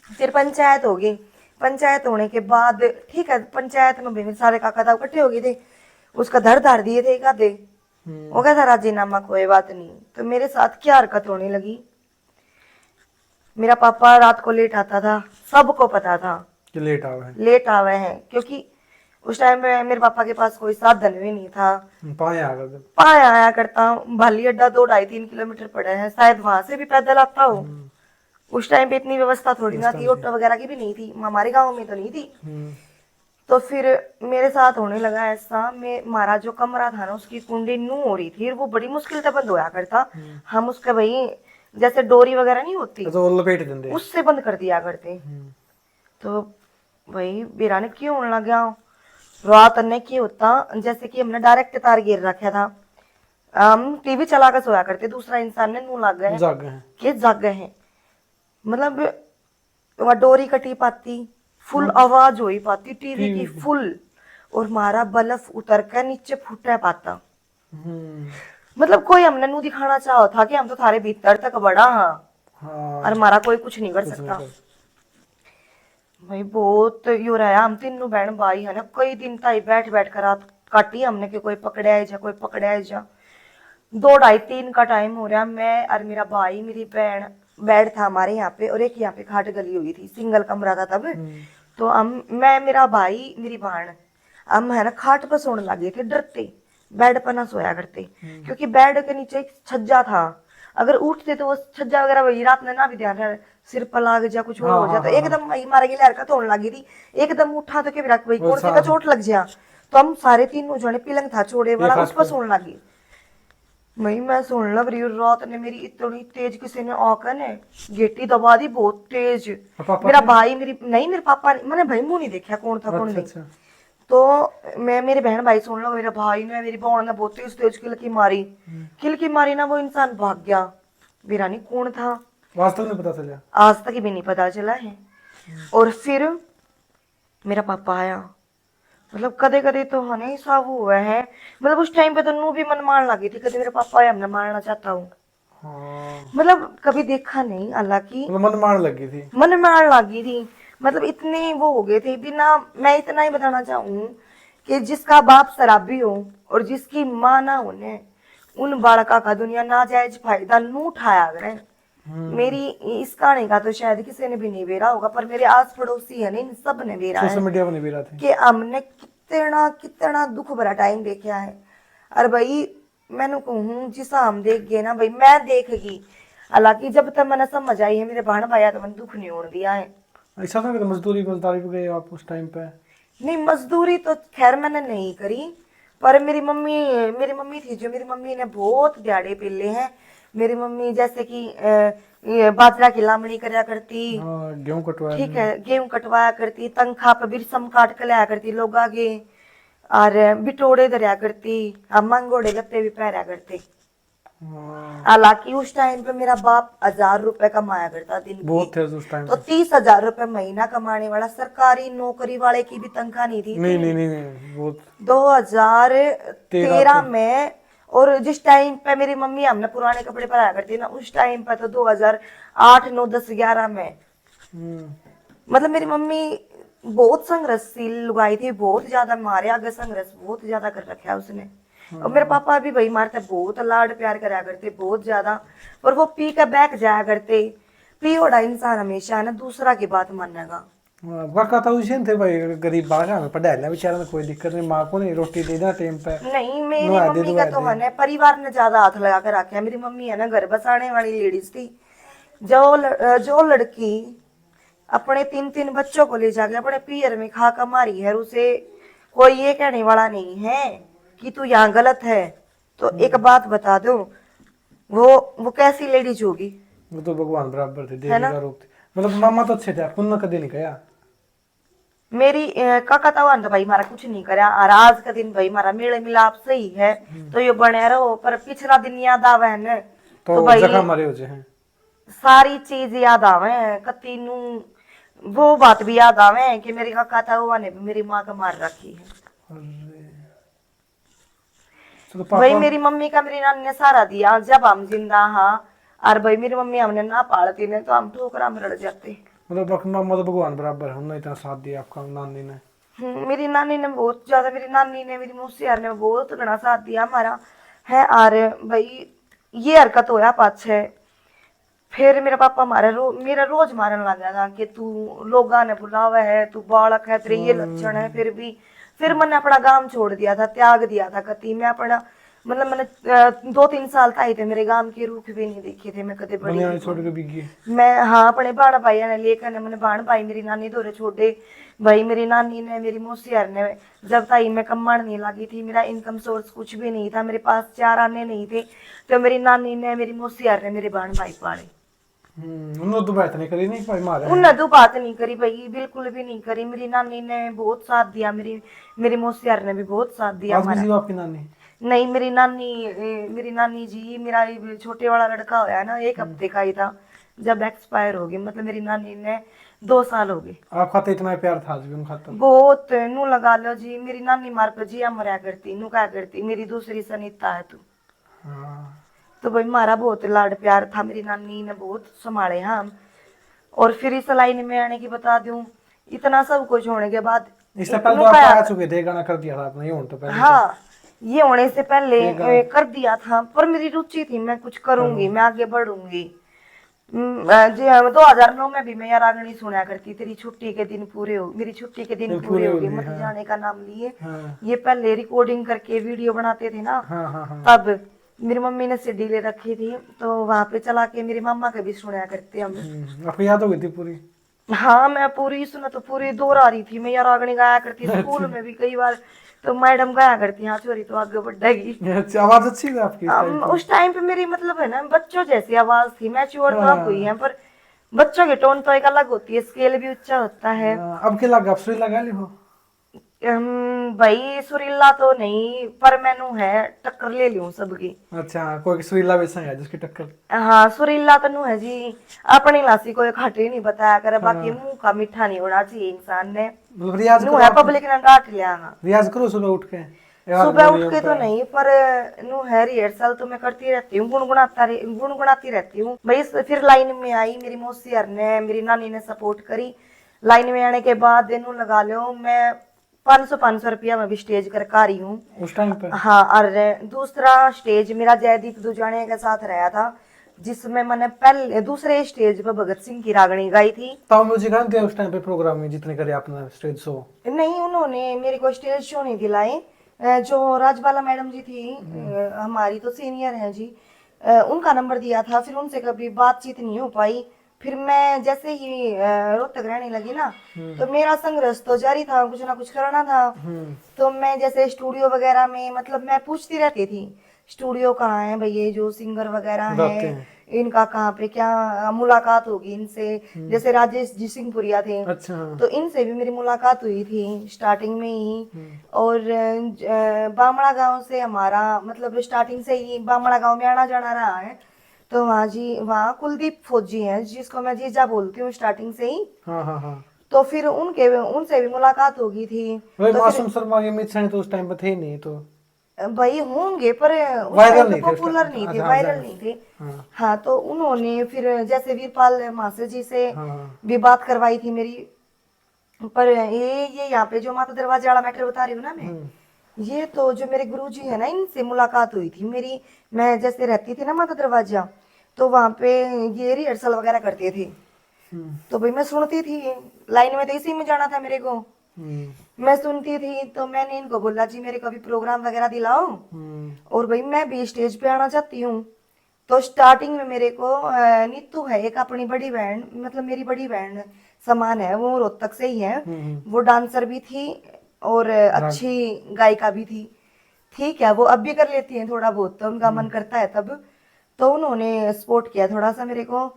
फिर पंचायत हो गई, पंचायत होने के बाद ठीक है, पंचायत में भी सारे काका था इकट्ठे हो गए थे, उसका धर धार दिए थे कादे, वो कहता राजीनामा कोई बात नहीं। तो मेरे साथ क्या हरकत होने लगी, मेरा पापा रात को लेट आता था, सबको पता था कि लेट आवे हैं, क्योंकि उस टाइम पे मेरे पापा के पास कोई साधन भी नहीं था। पाए आया करता, भाली अड्डा 2-2.5-3 किलोमीटर पड़े हैं, शायद वहां से भी पैदल आता हो। उस टाइम पे इतनी व्यवस्था थोड़ी ना थी, ऑटो वगैरह की भी नहीं थी, हमारे गांव में तो नहीं थी। तो फिर मेरे साथ होने लगा ऐसा, मैं हमारा जो कमरा था ना उसकी कुंडी नू हो रही थी, और वो बड़ी मुश्किल से बंद होया करता। हम उसके भाई जैसे डोरी वगैरह नहीं होती तो लपेट देंगे, उससे बंद कर दिया करते। तो भाई बेरा ने क्यों होने लग गया रात ने की होता, जैसे कि हमने डायरेक्ट तार गिर रखा था, हम टीवी चला कर सोया करते, दूसरा इंसान ने नू लग गए जाग गए हैं। मतलब वह डोरी कटी पाती, फुल आवाज हो पाती टीवी की फुल, और हमारा बल्ब उतर कर नीचे फूटा पाता। मतलब कोई हमने नू दिखाना चाहो था कि हम तो थारे भीतर तक बड़ा हाँ, और हमारा कोई कुछ नहीं कर सकता। भाई बहुत यो रहा, हम तीनों बहन भाई है ना, कई दिन ताई बैठ बैठ कर रात काटी हमने कि कोई पकड़े आए जा, कोई पकड़े आए जा। 2-2:30-3 का टाइम हो रहा, मैं और मेरा भाई मेरी बहन बेड था हमारे यहाँ पे, और एक यहाँ पे खाट गली हुई थी, सिंगल कमरा था तब। तो हम मैं मेरा भाई मेरी बहन हम है ना खाट पर सोने लगे थे, डरते बेड पर ना सोया करते, क्योंकि बेड के नीचे एक छज्जा था, अगर उठते तो वो छज्जा वगैरह वही रात में ना भी ध्यान रहे सिर पर लाग जा कुछ और हो जाता। एकदम मारे गई हरकत होने लगी थी, एकदम उठा तो क्या भाई कौन से का चोट लग जा। तो हम सारे तीनों जने पिलंग था छोड़े वाला उस पर सोने लगी। मैं सुन लग रही हूँ, रात ने मेरी इतनी तेज किसी ने आकर ने गेटी दबा दी, बहुत तेज। मेरा भाई मेरे पापा मैंने भाई मुंह नहीं देखा कौन था कौन नहीं। तो मैं मेरे बहन भाई सुन लो, मेरे भाई ने मेरी बहन ने बहुत तेज तेज किलकी मारी ना, वो इंसान भाग गया, मेरा नहीं कौन था, आज तक नहीं पता चला, आज तक भी नहीं पता चला है। और फिर मेरा पापा आया, मतलब कदे कदे तो हने सब हुआ है, मतलब उस टाइम पे तो नू भी मन मार लगी थी, कदे मेरे पापा आया हमने मारना चाहता हूँ। मतलब कभी देखा नहीं, अल्लाह की मन मार लगी थी। मतलब इतने वो हो गए थे बिना, मैं इतना ही बताना चाहूँ कि जिसका बाप शराबी हो और जिसकी माँ ना होने, उन बालका का दुनिया नाजायज फायदा नू उठाया करे। मेरी इस कहानी का तो शायद किसी ने भी नहीं बेरा होगा, पर मेरे आस पड़ोसी है नहीं सब ने बेरा है, सोशल मीडिया पर नहीं बेरा थे कि हमने कितना कितना दुख भरा टाइम देखा है। और भाई मैंने कहूँ जिसा हम देख गए ना भाई, मैं देख गई, हालांकि जब तक मैंने समझ आई है मेरे बहन भाई तो मैंने दुख नहीं होने दिया है। ऐसा था कि मजदूरी पे गए आप उस टाइम पे? नहीं, मजदूरी तो खैर मैंने नहीं करी, पर मेरी मम्मी थी जो, मेरी मम्मी ने बहुत दिहाड़े पेले हैं। मेरी मम्मी जैसे कि ये बाजरा की लामड़ी करया करती, हाँ, गेहूं कटवाया। ठीक है, गेहूं कटवाया करती, तंखा पर बिरसम काट के लाया करती लोग आगे, और बिटोड़े धरया करती, अब मंगोड़े गत्ते भी पहरा करते। हाँ, हालांकि उस टाइम पे मेरा बाप 1000 रुपए कमाया करता दिन बहुत की, थे उस टाइम तो पे। 30,000 रुपए महीना कमाने वाला सरकारी नौकरी वाले की भी तनख्वाह नहीं थी नहीं इतनी। नहीं नहीं नहीं, बहुत 2013 पे। में, और जिस टाइम पे मेरी मम्मी हमने पुराने कपड़े पहनाया करती ना, उस टाइम पे तो 2008 9 10 11 में, हम्म, मतलब मेरी मम्मी बहुत संघर्षशील लुगाई थी, बहुत ज्यादा मारे आगे संघर्ष बहुत ज्यादा कर रखा है उसने। और मेरे पापा भी भाई मारते बहुत लाड प्यार करा करते बहुत ज्यादा, पर वो पी के बैठ जाया करते। पियोड़ा इंसान हमेशा है ना दूसरा की बात मानेगा। हाँ, काका था उसे थे भाई, गरीब बागा में पढ़ा लिया बेचारा ने, कोई दिक्कत नहीं, माँ को नहीं रोटी दे देना टाइम पे, नहीं, मेरी नवा दे मम्मी का दुआ तो दे। है ना परिवार ने ज्यादा हाथ लगा कर रखा है। मेरी मम्मी है ना घर बसाने वाली लेडीज थी। जो लड़की अपने 3 3 बच्चों को ले जाके अपने पियर में खा कर मारी है, उसे कोई ये कहने वाला नहीं है कि तू यहाँ गलत है। तो एक बात बता दो, वो कैसी लेडीज होगी, वो तो भगवान बराबर थे, है देवी ना। का रूप थे। मतलब मामा तो अच्छे थे, आपको उन्होंने कभी नहीं कहा। मेरी काका तावन तो भाई मारा कुछ नहीं करा, और आज का दिन भाई मारा मेल मिलाप सही है तो ये बने रहो, पर पिछला दिन याद आवे है न, तो तो भाई जगह मरे हो हैं। सारी चीज याद आवे कती नू। वो बात भी याद आवे कि मेरी काका तावा ने भी मेरी माँ को मार रखी है। अरे, तो भाई पापा। मेरी मम्मी का मेरी नानी ने सहारा दिया जब हम जिंदा हाँ, और भाई मेरी मम्मी हमने ना पालती ने तो हम ठोकरा में रड़ जाते। मतलब मामा तो भगवान बराबर है, उन्होंने इतना साथ दिया आपका नानी ने। मेरी नानी ने बहुत ज्यादा, मेरी नानी ने मेरी मौसियार ने बहुत घना साथ दिया हमारा है। और भाई ये हरकत होया पाछे, फिर मेरा पापा मेरा रोज मारन लग गया था कि तू लोगा ने बुलावा है, तू बालक है, तेरे ये लक्षण है। फिर भी फिर मैंने अपना गांव छोड़ दिया था, त्याग दिया था कति। मैं अपना मतलब मैंने 2 3 साल था ही थे, मेरे गांव के रुख भी नहीं देखे थे, मैं कदे बड़ी दुनिया भी छोड़ के कौन। बिक गई। मैं हाँ अपने बाण भाई ने लेकर ने, मैंने बाण भाई मेरी नानी दौरे छोड़े। भाई मेरी नानी ने मेरी मौसियार ने, जब ताई मैं कमाने नहीं लगी थी, मेरा इनकम सोर्स कुछ भी नहीं था, मेरे पास 4 आने नहीं थे, तो मेरी नानी ने मेरी मौसियार ने मेरे बाण भाई पाले। उन्होंने तो बात नहीं करी, नहीं भाई मारे हैं। उन्हें तो बात नहीं करी भाई, बिल्कुल भी नहीं करी। मेरी नानी ने बहुत साथ दिया, मेरी मौसियार ने भी बहुत साथ दिया आज भी हमारा। जीव आपकी नानी। नहीं, मेरी नानी जी, मेरा ये छोटे वाला लड़का होया ना 1 हफ्ते का ही था जब एक्सपायर हो गई। मतलब मेरी नानी ने 2 साल हो गए। आप खाते इतना प्यार था आज भी उन खातर। बहुत नू लगा लो जी, मेरी नानी मार पर जिया मरा करती, नू क्या करती, मेरी दूसरी सनीता है तू। हाँ, तो भाई हमारा बहुत लाड प्यार था, मेरी नानी ने बहुत संभाले हम। और फिर इस लाइन में आने की बता दूं, इतना सब कुछ होने के बाद इससे पहले तो नू आप क्या- आ चुके थे, गाना कर दिया था आपने, ये होने तो पहले। हाँ, ये होने से पहले ये गाना कर दिया था, पर मेरी रुचि थी मैं कुछ करूंगी, मैं आगे बढ़ूंगी। जी हाँ, 2009 में भी मैं यार रागनी सुना करती, तेरी छुट्टी के दिन पूरे हो, मेरी छुट्टी के दिन पूरे हो गए, मत जाने का नाम लिए। हाँ ये पहले रिकॉर्डिंग करके वीडियो बनाते थे ना, हाँ हाँ हाँ। तब मेरी मम्मी ने सीडी ले रखी थी, तो वहां पे चला के मेरी मामा के भी सुना करते हम। आपको याद हो गई थी पूरी। हाँ, मैं पूरी सुना तो पूरी दोहरा रही थी, मैं यार रागनी गाया करती स्कूल में भी कई बार, तो मैडम गाया करती हाँ छोरी तो आगे बढ़ेगी। अच्छा, आवाज अच्छी थी आपकी इस टाइम पे। उस टाइम पे मेरी मतलब है ना बच्चों जैसी आवाज थी, मैच्योर तो अब हुई हाँ। है, पर बच्चों की टोन तो एक अलग होती है, स्केल भी ऊंचा होता है। अब क्या लगा, आप सुई लगा ली हो। भाई सुरीला तो नहीं, पर मैनू है टक्कर ले लूं सबकी। अच्छा, कोई सुरीला वैसा है जिसकी टक्कर। हाँ, सुरीला तो नू है जी, अपनी लासी को खाटी नहीं बताया करे, बाकी मुंह का मीठा नहीं होना चाहिए इंसान ने। मतलब रियाज नू करो है आप। पब्लिक ने डांट लिया हाँ। रियाज करो सुबह उठ के। यार सुबह उठ बोलिए के तो ऊपर। नहीं, पर नू है रिहर्सल तो मैं करती रहती हूँ, गुनगुनाती रहती हूँ भाई। फिर लाइन में आई मेरी मौसियार ने, मेरी नानी ने सपोर्ट करी। लाइन में आने के बाद नू लगा लो मैं 500 रुपया में भी स्टेज कर का रही हूँ उस टाइम पे। हाँ। और दूसरा स्टेज मेरा जयदीप दुजाने के साथ रहा था, जिसमें मैंने पहले दूसरे स्टेज पे भगत सिंह की रागनी गाई थी। तो म्यूजिक थे उस टाइम पे प्रोग्राम में जितने करे आपने स्टेज शो। नहीं, उन्होंने मेरे को स्टेज शो नहीं दिलाए। जो राजबाला मैडम जी थी, हमारी तो सीनियर हैं जी, उनका नंबर दिया था, फिर उनसे कभी बातचीत नहीं हो पाई, फिर मैं जैसे ही रोहतक रहने लगी ना, तो मेरा संघर्ष तो जारी था, कुछ ना कुछ करना था। तो मैं जैसे स्टूडियो वगैरह में, मतलब मैं पूछती रहती थी स्टूडियो कहाँ है भाई, ये जो सिंगर वगैरह गाते है हैं। इनका कहाँ पे क्या मुलाकात होगी इनसे। जैसे राजेश जी सिंहपुरिया थे, अच्छा हाँ। तो इनसे भी मेरी मुलाकात हुई थी स्टार्टिंग में ही। और बामड़ा गांव से हमारा मतलब स्टार्टिंग से ही बामड़ा गांव में आना जाना रहा है। तो वहाँ कुलदीप फौजी हैं जिसको मैं जीजा बोलती हूँ स्टार्टिंग से ही। हाँ हाँ हाँ। तो फिर उनसे भी मुलाकात हो गई थी। भाई तो फिर मासूम शर्मा के अमित शाह तो उस टाइम पे थे नहीं तो। भाई होंगे पर उस वायरल टाइम पे नहीं थे उस पॉपुलर नहीं टाइम, थे, अच्छा हाँ वायरल जान। नहीं थे। हाँ हाँ, तो उन्होंने फिर जैसे वीरपाल मास्टर जी से हाँ हाँ। भी बात करवाई थी मेरी। पर ये यहाँ पे जो माता दरवाजे वाला मैटर बता रही हूँ ना मैं, ये तो जो मेरे गुरुजी है ना इनसे मुलाकात हुई थी मेरी। मैं जैसे रहती थी ना माता दरवाजा, तो वहां पे ये रिहर्सल वगैरह करते थे। तो भाई मैं सुनती थी, लाइन में तो इसी में जाना था मेरे को। मैं सुनती थी, तो मैंने इनको बोला जी मेरे को भी प्रोग्राम वगैरह दिलाओ, और भाई मैं भी स्टेज पे आना चाहती हूँ। तो स्टार्टिंग में मेरे को नीतू है एक अपनी बड़ी बहन, मतलब मेरी बड़ी बहन समान है, वो रोहतक से ही है। वो डांसर भी थी और अच्छी गायिका भी थी। ठीक है, वो अब भी कर लेती हैं थोड़ा बहुत, तो उनका मन करता है तब। तो उन्होंने सपोर्ट किया थोड़ा सा मेरे को।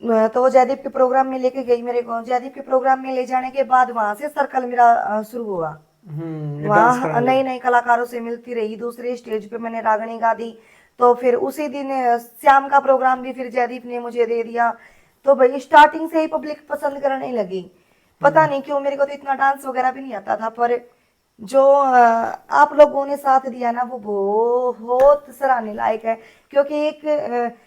तो वो जयदीप के प्रोग्राम में लेके गई मेरे को। जयदीप के प्रोग्राम में ले जाने के बाद वहां से सर्कल मेरा शुरू हुआ। ये डांस वहाँ कराने नई लगे। नई कलाकारों से मिलती रही। दूसरे स्टेज पे मैंने रागनी गा दी। तो फिर उसी दिन श्याम का प्रोग्राम भी फिर जयदीप ने मुझे दे दिया। तो भाई स्टार्टिंग से ही पब्लिक पसंद करने लगी। पता नहीं क्यों, मेरे को तो इतना डांस वगैरह भी नहीं आता था, पर जो आप लोगों ने साथ दिया ना वो बहुत सराहने लायक है। क्योंकि एक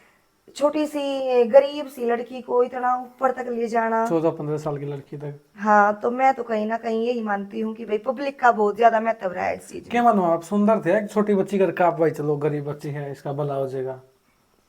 छोटी सी गरीब सी लड़की को इतना ऊपर तक ले जाना। 14-15 साल की लड़की तक। हाँ, तो मैं तो कहीं ना कहीं यही मानती हूँ कि भाई पब्लिक का बहुत ज्यादा महत्व रहा है इस चीज क्या में। मानो आप सुंदर थे, एक छोटी बच्ची करके आप भाई चलो गरीब बच्ची है इसका भला हो जाएगा।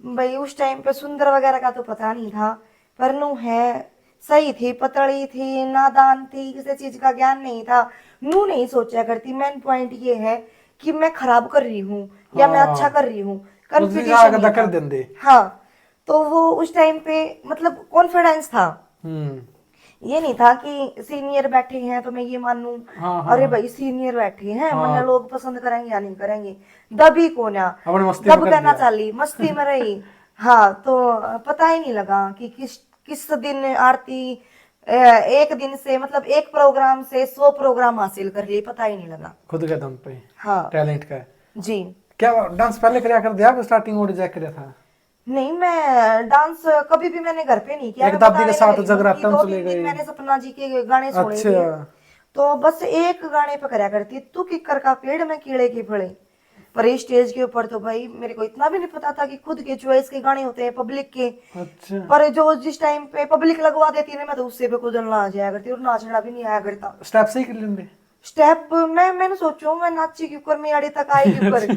भाई उस टाइम पे सुंदर वगैरह का तो पता नहीं था, पर नू है सही थी, पतली थी, नादान थी, किसी चीज का ज्ञान नहीं था। नू नहीं सोचा करती। मेन पॉइंट ये है कि मैं खराब कर रही हूँ या मैं अच्छा कर हाँ रही हूँ, तो जी हाँ कंपटीशन ये कर था। देंगे। हाँ, तो वो उस टाइम पे मतलब कॉन्फिडेंस था। हम्म। ये नहीं था कि सीनियर बैठे हैं तो मैं ये मानूं हाँ हाँ अरे हाँ। भाई सीनियर बैठे हैं मन्ने हाँ लोग पसंद करेंगे या नहीं करेंगे। दबी को ना, अपने मस्ती में दब कर करना दिया। चाली, मस्ती में रही। हाँ, तो पता ही नहीं लगा कि किस किस दिन आरती एक दिन से मतलब एक प्रोग्राम से 100 प्रोग्राम हासिल कर लिए, पता ही नहीं लगा। खुद के दम पे हाँ टैलेंट का है। जी। क्या डांस पहले कराया कर दिया आप स्टार्टिंग और जा कराया था? नहीं, मैं डांस कभी भी मैंने घर पे नहीं किया। एक मैं दादी के बताने साथ लगी हूँ कि जगराता में चले 2-3 दिन गए। मैंने सपना जी के गाने सुने अच्छा। थे। तो बस एक गाने पे करया करती, तू किकर का पेड़ में कीड़े की फड़े। पर इस स्टेज के ऊपर तो भाई मेरे को इतना भी नहीं पता था कि खुद के चॉइस के गाने होते हैं पब्लिक के। अच्छा पर जो जिस टाइम पे पब्लिक लगवा देती है ना, मैं तो उससे पे कूदना आ जाया करती और नाचना भी नहीं आया करता। स्टेप सही कर लेंगे। स्टेप मैंने सोचो मैं नाची क्यों कर, मैं आड़े तक आई क्यों कर।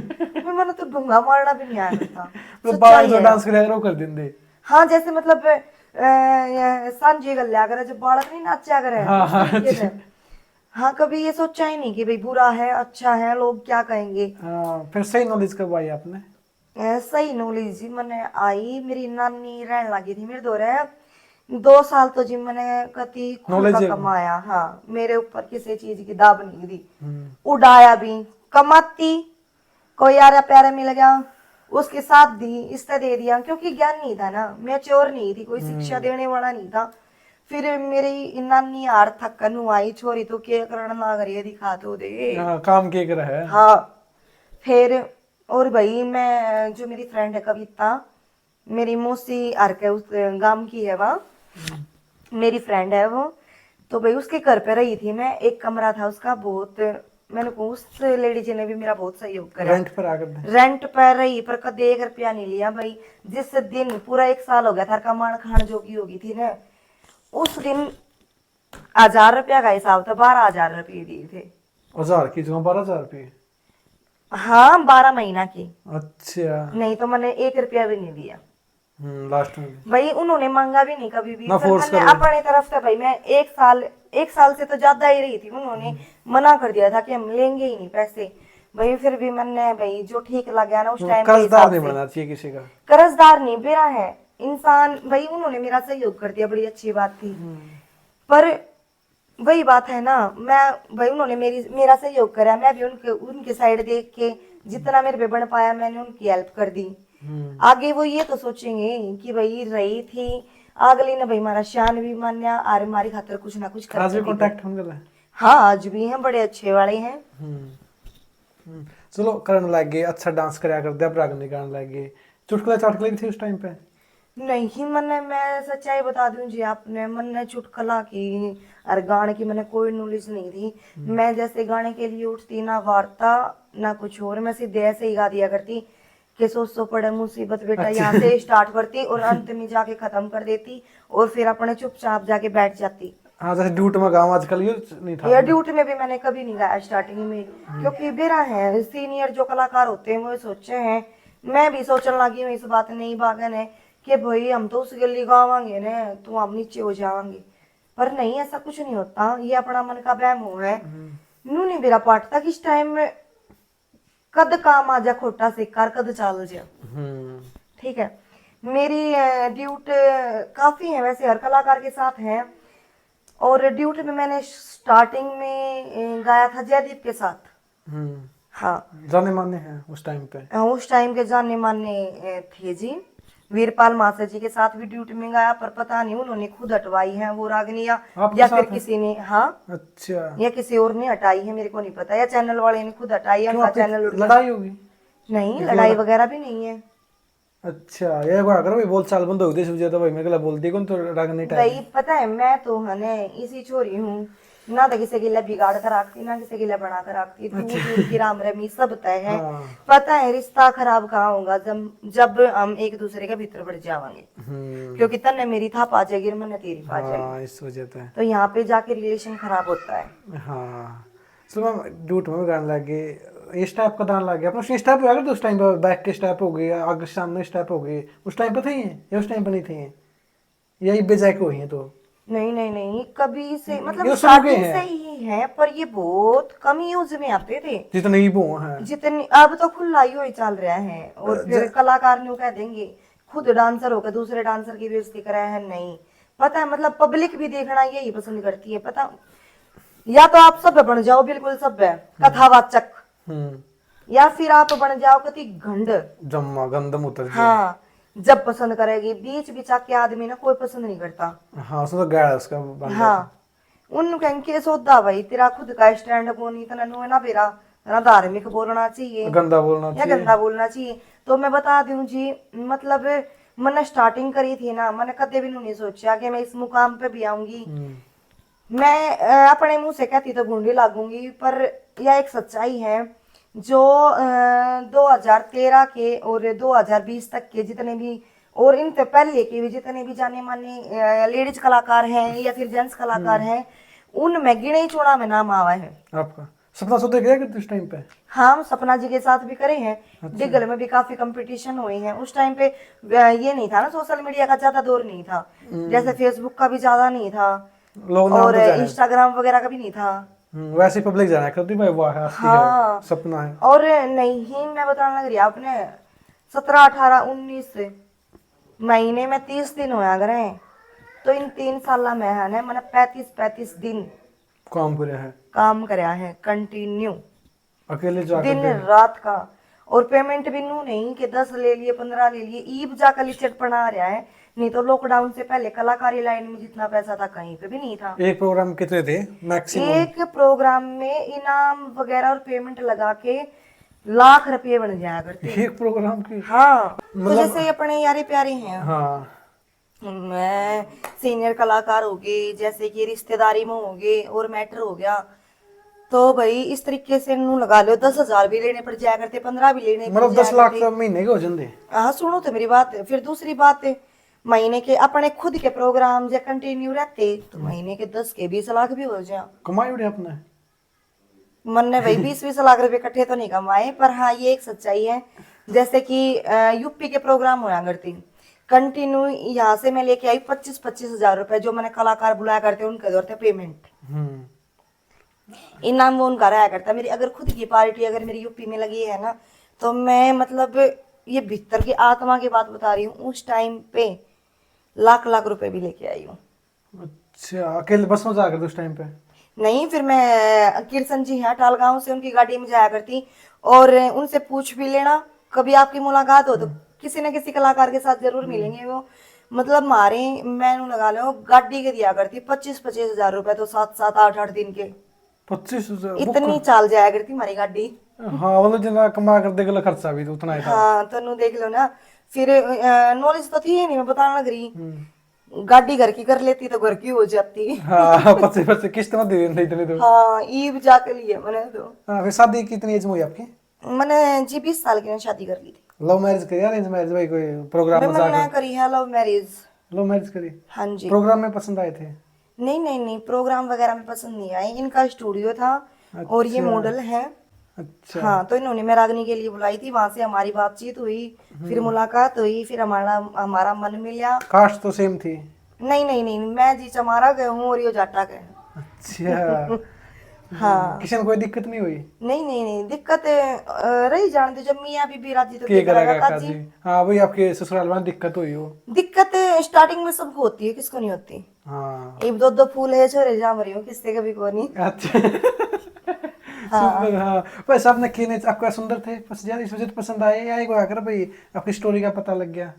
मैंने तो ढूंगा मारना भी नहीं आया करता। तो बाहर सच्चाई जो है। डांस कराया वो कर देंगे। हाँ, जैसे मतलब सांझे गल्या करे जब बालक नहीं नाचा करे हाँ उस हाँ तरीके से। अच्छा। हाँ, कभी ये सोचा ही नहीं कि भाई बुरा है अच्छा है लोग क्या कहेंगे। हाँ फिर सही नॉलेज कब आई आपने? सही नॉलेज जी मैंने आई, मेरी नानी रहने लगी थी मेरे दौरे। 2 साल तो जी मैंने कति खुल का नॉलेज है। कमाया। हाँ, मेरे ऊपर किसी चीज की दाब नहीं दी। उड़ाया भी, कमाती, कोई यारा प्यारा मिल गया उसके साथ दी, इससे दे दिया। क्योंकि ज्ञान नहीं था ना, मैच्योर नहीं थी, कोई शिक्षा देने वाला नहीं था। फिर मेरी नानी यार थकन आई, छोरी तो के करना ना करिए दिखा तो दे। हाँ काम के कर है। हाँ, फिर और भाई मैं जो मेरी फ्रेंड है कविता, मेरी मौसी आर के उस गांव की है वह, मेरी फ्रेंड है वो। तो भाई उसके घर पे रही थी मैं, एक कमरा था उसका। बहुत मैंने को उस लेडी जी ने भी मेरा बहुत सहयोग करा। रेंट पर आकर दे। रेंट पर रही पर कदे 1 रुपया नहीं लिया भाई। जिस दिन पूरा 1 साल हो गया था कमाण खान जोगी होगी थी ना, उस दिन 1000 रुपया का हिसाब था, 12,000 रुपये दिए थे। 1000 की जगह 12,000 रुपये। हाँ, 12 महीना की। अच्छा। नहीं तो मैंने 1 रुपया भी नहीं दिया लास्ट में भाई। उन्होंने मांगा भी नहीं कभी भी। ना फिर फोर्स मैंने करो। अपनी तरफ से भाई मैं 1 साल से तो ज्यादा ही रही थी। उन्होंने मना कर दिया था कि हम लेंगे ही नहीं पैसे भाई। फिर भी मैंने भाई जो ठीक लग गया ना उस टाइम के कर्जदार हिसाब नहीं से। बनना चाहिए किसी का। कर्जदार नहीं बेरा है, इंसान भाई उन्होंने मेरा सहयोग कर दिया, बड़ी अच्छी बात थी। पर वही बात है ना, मैं भाई उन्होंने मेरा सहयोग करा, मैं भी उनके साइड देख के जितना मेरे पे बन पाया मैंने उनकी हेल्प कर दी। आगे वो ये तो सोचेंगे कि भाई रही थी अगली ने भाई हमारा शान भी मान्या और हमारी खातर कुछ ना कुछ आज भी करके कांटेक्ट होने लगा? हाँ आज भी हैं, बड़े अच्छे वाले हैं। चलो करने लग गए, अच्छा डांस कराया करते, अब राग नहीं गाने लग गए। चुटकुला चाटकुला भी थी उस टाइम पे? नहीं मैंने, मैं सच्चाई बता दूं जी आपने, मैंने चुटकुला की और गाने की मैंने कोई नॉलेज नहीं थी। मैं जैसे गाने के लिए उठती ना वार्ता ना कुछ और, मैं सीधे ऐसे ही गा दिया करती कि सो पड़े मुसीबत बेटा, यहाँ से स्टार्ट करती और अंत में जाके खत्म कर देती और फिर अपने चुपचाप जाके बैठ जाती। हाँ जैसे ड्यूट में गाँव आजकल ये नहीं था। या ड्यूटी में भी मैंने कभी नहीं गाया स्टार्टिंग में, क्योंकि बेरा है सीनियर जो कलाकार होते हैं वो सोचे हैं, मैं भी सोचने लगी हूँ इस बात नहीं बागन है कि भाई हम तो उस गली गावांगे ना तो हम नीचे हो जाएंगे, पर नहीं ऐसा कुछ नहीं होता, ये अपना मन का वहम हो है। नू नहीं मेरा पाठ था कि इस टाइम में कद काम आ जा खोटा सिक्कार कद चाल जा। ठीक है, मेरी ड्यूट काफी है वैसे, हर कलाकार के साथ है। और ड्यूटी में मैंने स्टार्टिंग में गाया था जयदीप के साथ। हाँ जाने माने हैं उस टाइम पे? उस टाइम के जाने माने थे जी। वीरपाल मास्टर जी के साथ भी ड्यूटी में गाया, पर पता नहीं उन्होंने खुद हटवाई है वो रागनिया आपके या साथ फिर है? किसी ने, हाँ अच्छा, या किसी और ने हटाई है मेरे को नहीं पता, या चैनल वाले ने खुद हटाई है, क्यों उनका आपकी चैनल उठ गया। लड़ाई होगी? नहीं लड़ाई वगैरह भी नहीं है अच्छा, ये को अगर भाई बोल चाल बंद हो गई इस वजह तो भाई मेरे को बोल दी कौन तो राग नहीं टाइम। भाई पता है मैं तो हने इसी छोरी हूँ, ना तो किसी के लिए बिगाड़ कर रखती ना किसी के लिए बना कर रखती, दूर दूर की राम रमी सब तय है। हाँ। पता है रिश्ता खराब कहाँ होगा, जब हम एक दूसरे के भीतर बढ़ जावांगे, क्योंकि तन्ने मेरी था पा जाएगी और मैंने तेरी पा जाएगी, हाँ इस वजह से। तो यहाँ पे जाके रिलेशन खराब होता है। हाँ चलो मैम ड्यूट में भी गाने लग गए, इस टाइप का गाना लग गया अपना स्टेप हो गया तो उस टाइम पे बैक के स्टेप हो गए, आगे सामने स्टेप हो गए, उस टाइम पे थे या उस टाइम पे नहीं थे, या इब्बे जाके हुई हैं? तो नहीं नहीं नहीं कभी से मतलब ये सुन के स्टार्टिंग हैं। से ही है, पर ये बहुत कम यूज में आते थे, जितने ही वो हैं जितनी अब तो खुला ही ही चल रहा है। और फिर कलाकार ने कह देंगे खुद डांसर होकर दूसरे डांसर की बेइज्जती कर रहे हैं, नहीं पता है मतलब पब्लिक भी देखना यही पसंद करती है, पता या तो आप सब बन जाओ बिल्कुल सब कथावाचक, या फिर आप बन जाओ कति घंड जम्मा गंदम उतर जाए। हाँ जब पसंद करेगी, बीच बिचा के आदमी ना कोई पसंद नहीं करता। हाँ उसमें तो गैर उसका बन हाँ उन कहेंगे सौदा भाई तेरा खुद का स्टैंड को नहीं तना नु है ना बेरा ना धार्मिक बोलना चाहिए गंदा बोलना या चाहिए। गंदा बोलना चाहिए। तो मैं बता दूं जी, मतलब मैंने स्टार्टिंग करी थी ना, मैंने कदे भी नहीं सोचा कि मैं इस मुकाम पे भी आऊंगी। मैं अपने मुंह से कहती तो भूंडी लागूंगी, पर यह एक सच्चाई है जो 2013 के और 2020 तक के जितने भी और इन पहले के भी जितने भी जाने माने लेडीज कलाकार हैं या फिर जेंट्स कलाकार हैं, उनमें गिने चुना में नाम आवा है। आपका सपना सोते गया कि उस टाइम पे? हाँ हम सपना जी के साथ भी करे हैं। डिगल में भी काफी कंपटीशन हुए हैं। उस टाइम पे ये नहीं था ना, सोशल मीडिया का ज्यादा दौर नहीं था, जैसे फेसबुक का भी ज्यादा नहीं था लोग नाम और तो जाने। इंस्टाग्राम वगैरह का भी नहीं था। वैसे पब्लिक जाना करती भाई वाह है, हाँ सपना है। और नहीं मैं बताने लग रही आपने 17 18 19 महीने में 30 दिन होया करे, तो इन 3 साल में है ना मैंने 35 दिन काम पूरा है, काम कराया है कंटिन्यू, अकेले जाकर दिन रात का। और पेमेंट भी नू नहीं कि 10 ले लिए 15 ले लिए, ईब जाकर लिचट पढ़ा रहा है, नहीं तो लॉकडाउन से पहले कलाकारी लाइन में जितना पैसा था कहीं पे भी नहीं था। एक प्रोग्राम कितने थे मैक्सिमम? एक प्रोग्राम में इनाम वगैरह और पेमेंट लगा के लाख रुपये बन जाया करते। एक प्रोग्राम की? हाँ तो जैसे अपने यारे प्यारे हैं, हाँ मैं सीनियर कलाकार हो गए, जैसे कि रिश्तेदारी में हो गए और मैटर हो गया, तो भाई इस तरीके से नू लगा लो 10,000 भी लेने पड़ जाया करते, 15 भी लेने पड़ मतलब जाया 10 लाख करते। का महीने के हो जाते? हाँ सुनो तो मेरी बात, फिर दूसरी बात है महीने के अपने खुद के प्रोग्राम जब कंटिन्यू रहते तो महीने के 10 के 20 लाख भी हो जाए। कमाई उड़े अपने मन ने भाई 20-20 लाख रुपए इकट्ठे तो नहीं कमाए, पर हाँ ये एक सच्चाई है। जैसे कि यूपी के प्रोग्राम होया करती कंटिन्यू, यहाँ से मैं लेके आई 25-25 हजार रुपए, जो मैंने कलाकार बुलाया करते उनके दौर थे पेमेंट, इनाम वो उनका रहा करता। मेरी अगर खुद की पार्टी अगर मेरी यूपी में लगी है ना, तो मैं मतलब ये भीतर की आत्मा की बात बता रही हूँ, उस टाइम पे लाख लाख रुपए भी लेके आई हूँ। अच्छा, अकेले बस में जाकर उस टाइम पे? नहीं, फिर मैं किरसन जी हैं टाल गांव से, उनकी गाड़ी में जाया करती और उनसे पूछ भी लेना, कभी आपकी मुलाकात हो तो किसी न किसी कलाकार के साथ जरूर मिलेंगे वो। मतलब मारे मैंने लगा लो गाड़ी के दिया करती 25-25 हजार रुपए, तो 7-7 8-8 दिन के 25,000 इतनी चाल जाया करती हमारी गाड़ी। हाँ मतलब जितना कमा कर देख लो, खर्चा भी तो उतना ही था। हाँ तनु देख लो ना। फिर नॉलेज तो थी ही नहीं, मैं बताने लग रही। हम्म। गाड़ी घर की कर लेती तो घर की हो जाती। हाँ 25 किस्त में दे देते इतने तो। हाँ ईब जाके लिए मैंने तो। हाँ, फिर शादी कितनी एज में हुई आपकी? मैंने जी 20 साल की में शादी कर ली थी। लव मैरिज करी या अरेंज मैरिज भाई, कोई प्रोग्राम में मैंने जाकर? करी है लव मैरिज। लव मैरिज करी? हाँ जी। प्रोग्राम में पसंद आए थे? नहीं नहीं नहीं, प्रोग्राम वगैरह में पसंद नहीं आई, इनका स्टूडियो था और ये अच्छा। मॉडल है। अच्छा। हाँ तो इन्होंने मैं रागनी के लिए बुलाई थी, वहां से हमारी बातचीत हुई, फिर मुलाकात हुई, फिर हमारा हमारा मन मिला। कास्ट तो सेम थी? नहीं नहीं नहीं, मैं जी चमारा गए हूँ और ये जाटा गए हैं। अच्छा। हाँ। किसी ने कोई दिक्कत नहीं हुई? नहीं नहीं नहीं, दिक्कत रही जानते, जब मियाँ बीबी राजी तो क्या क्या करेगा करेगा काजी? जी। हाँ भाई, आपके ससुराल में दिक्कत हुई हो? दिक्कत स्टार्टिंग में सबको होती है, किसको नहीं होती। हाँ। एक दो दो फूल है छोरे जा मरी हो, किससे कभी को नहीं। अच्छा। सुंदर, हाँ। वैसे आपने किने आपका सुंदर थे, बस ज्यादा इस वजह से पसंद आए, या एक आकर भाई आपकी स्टोरी का पता लग गया?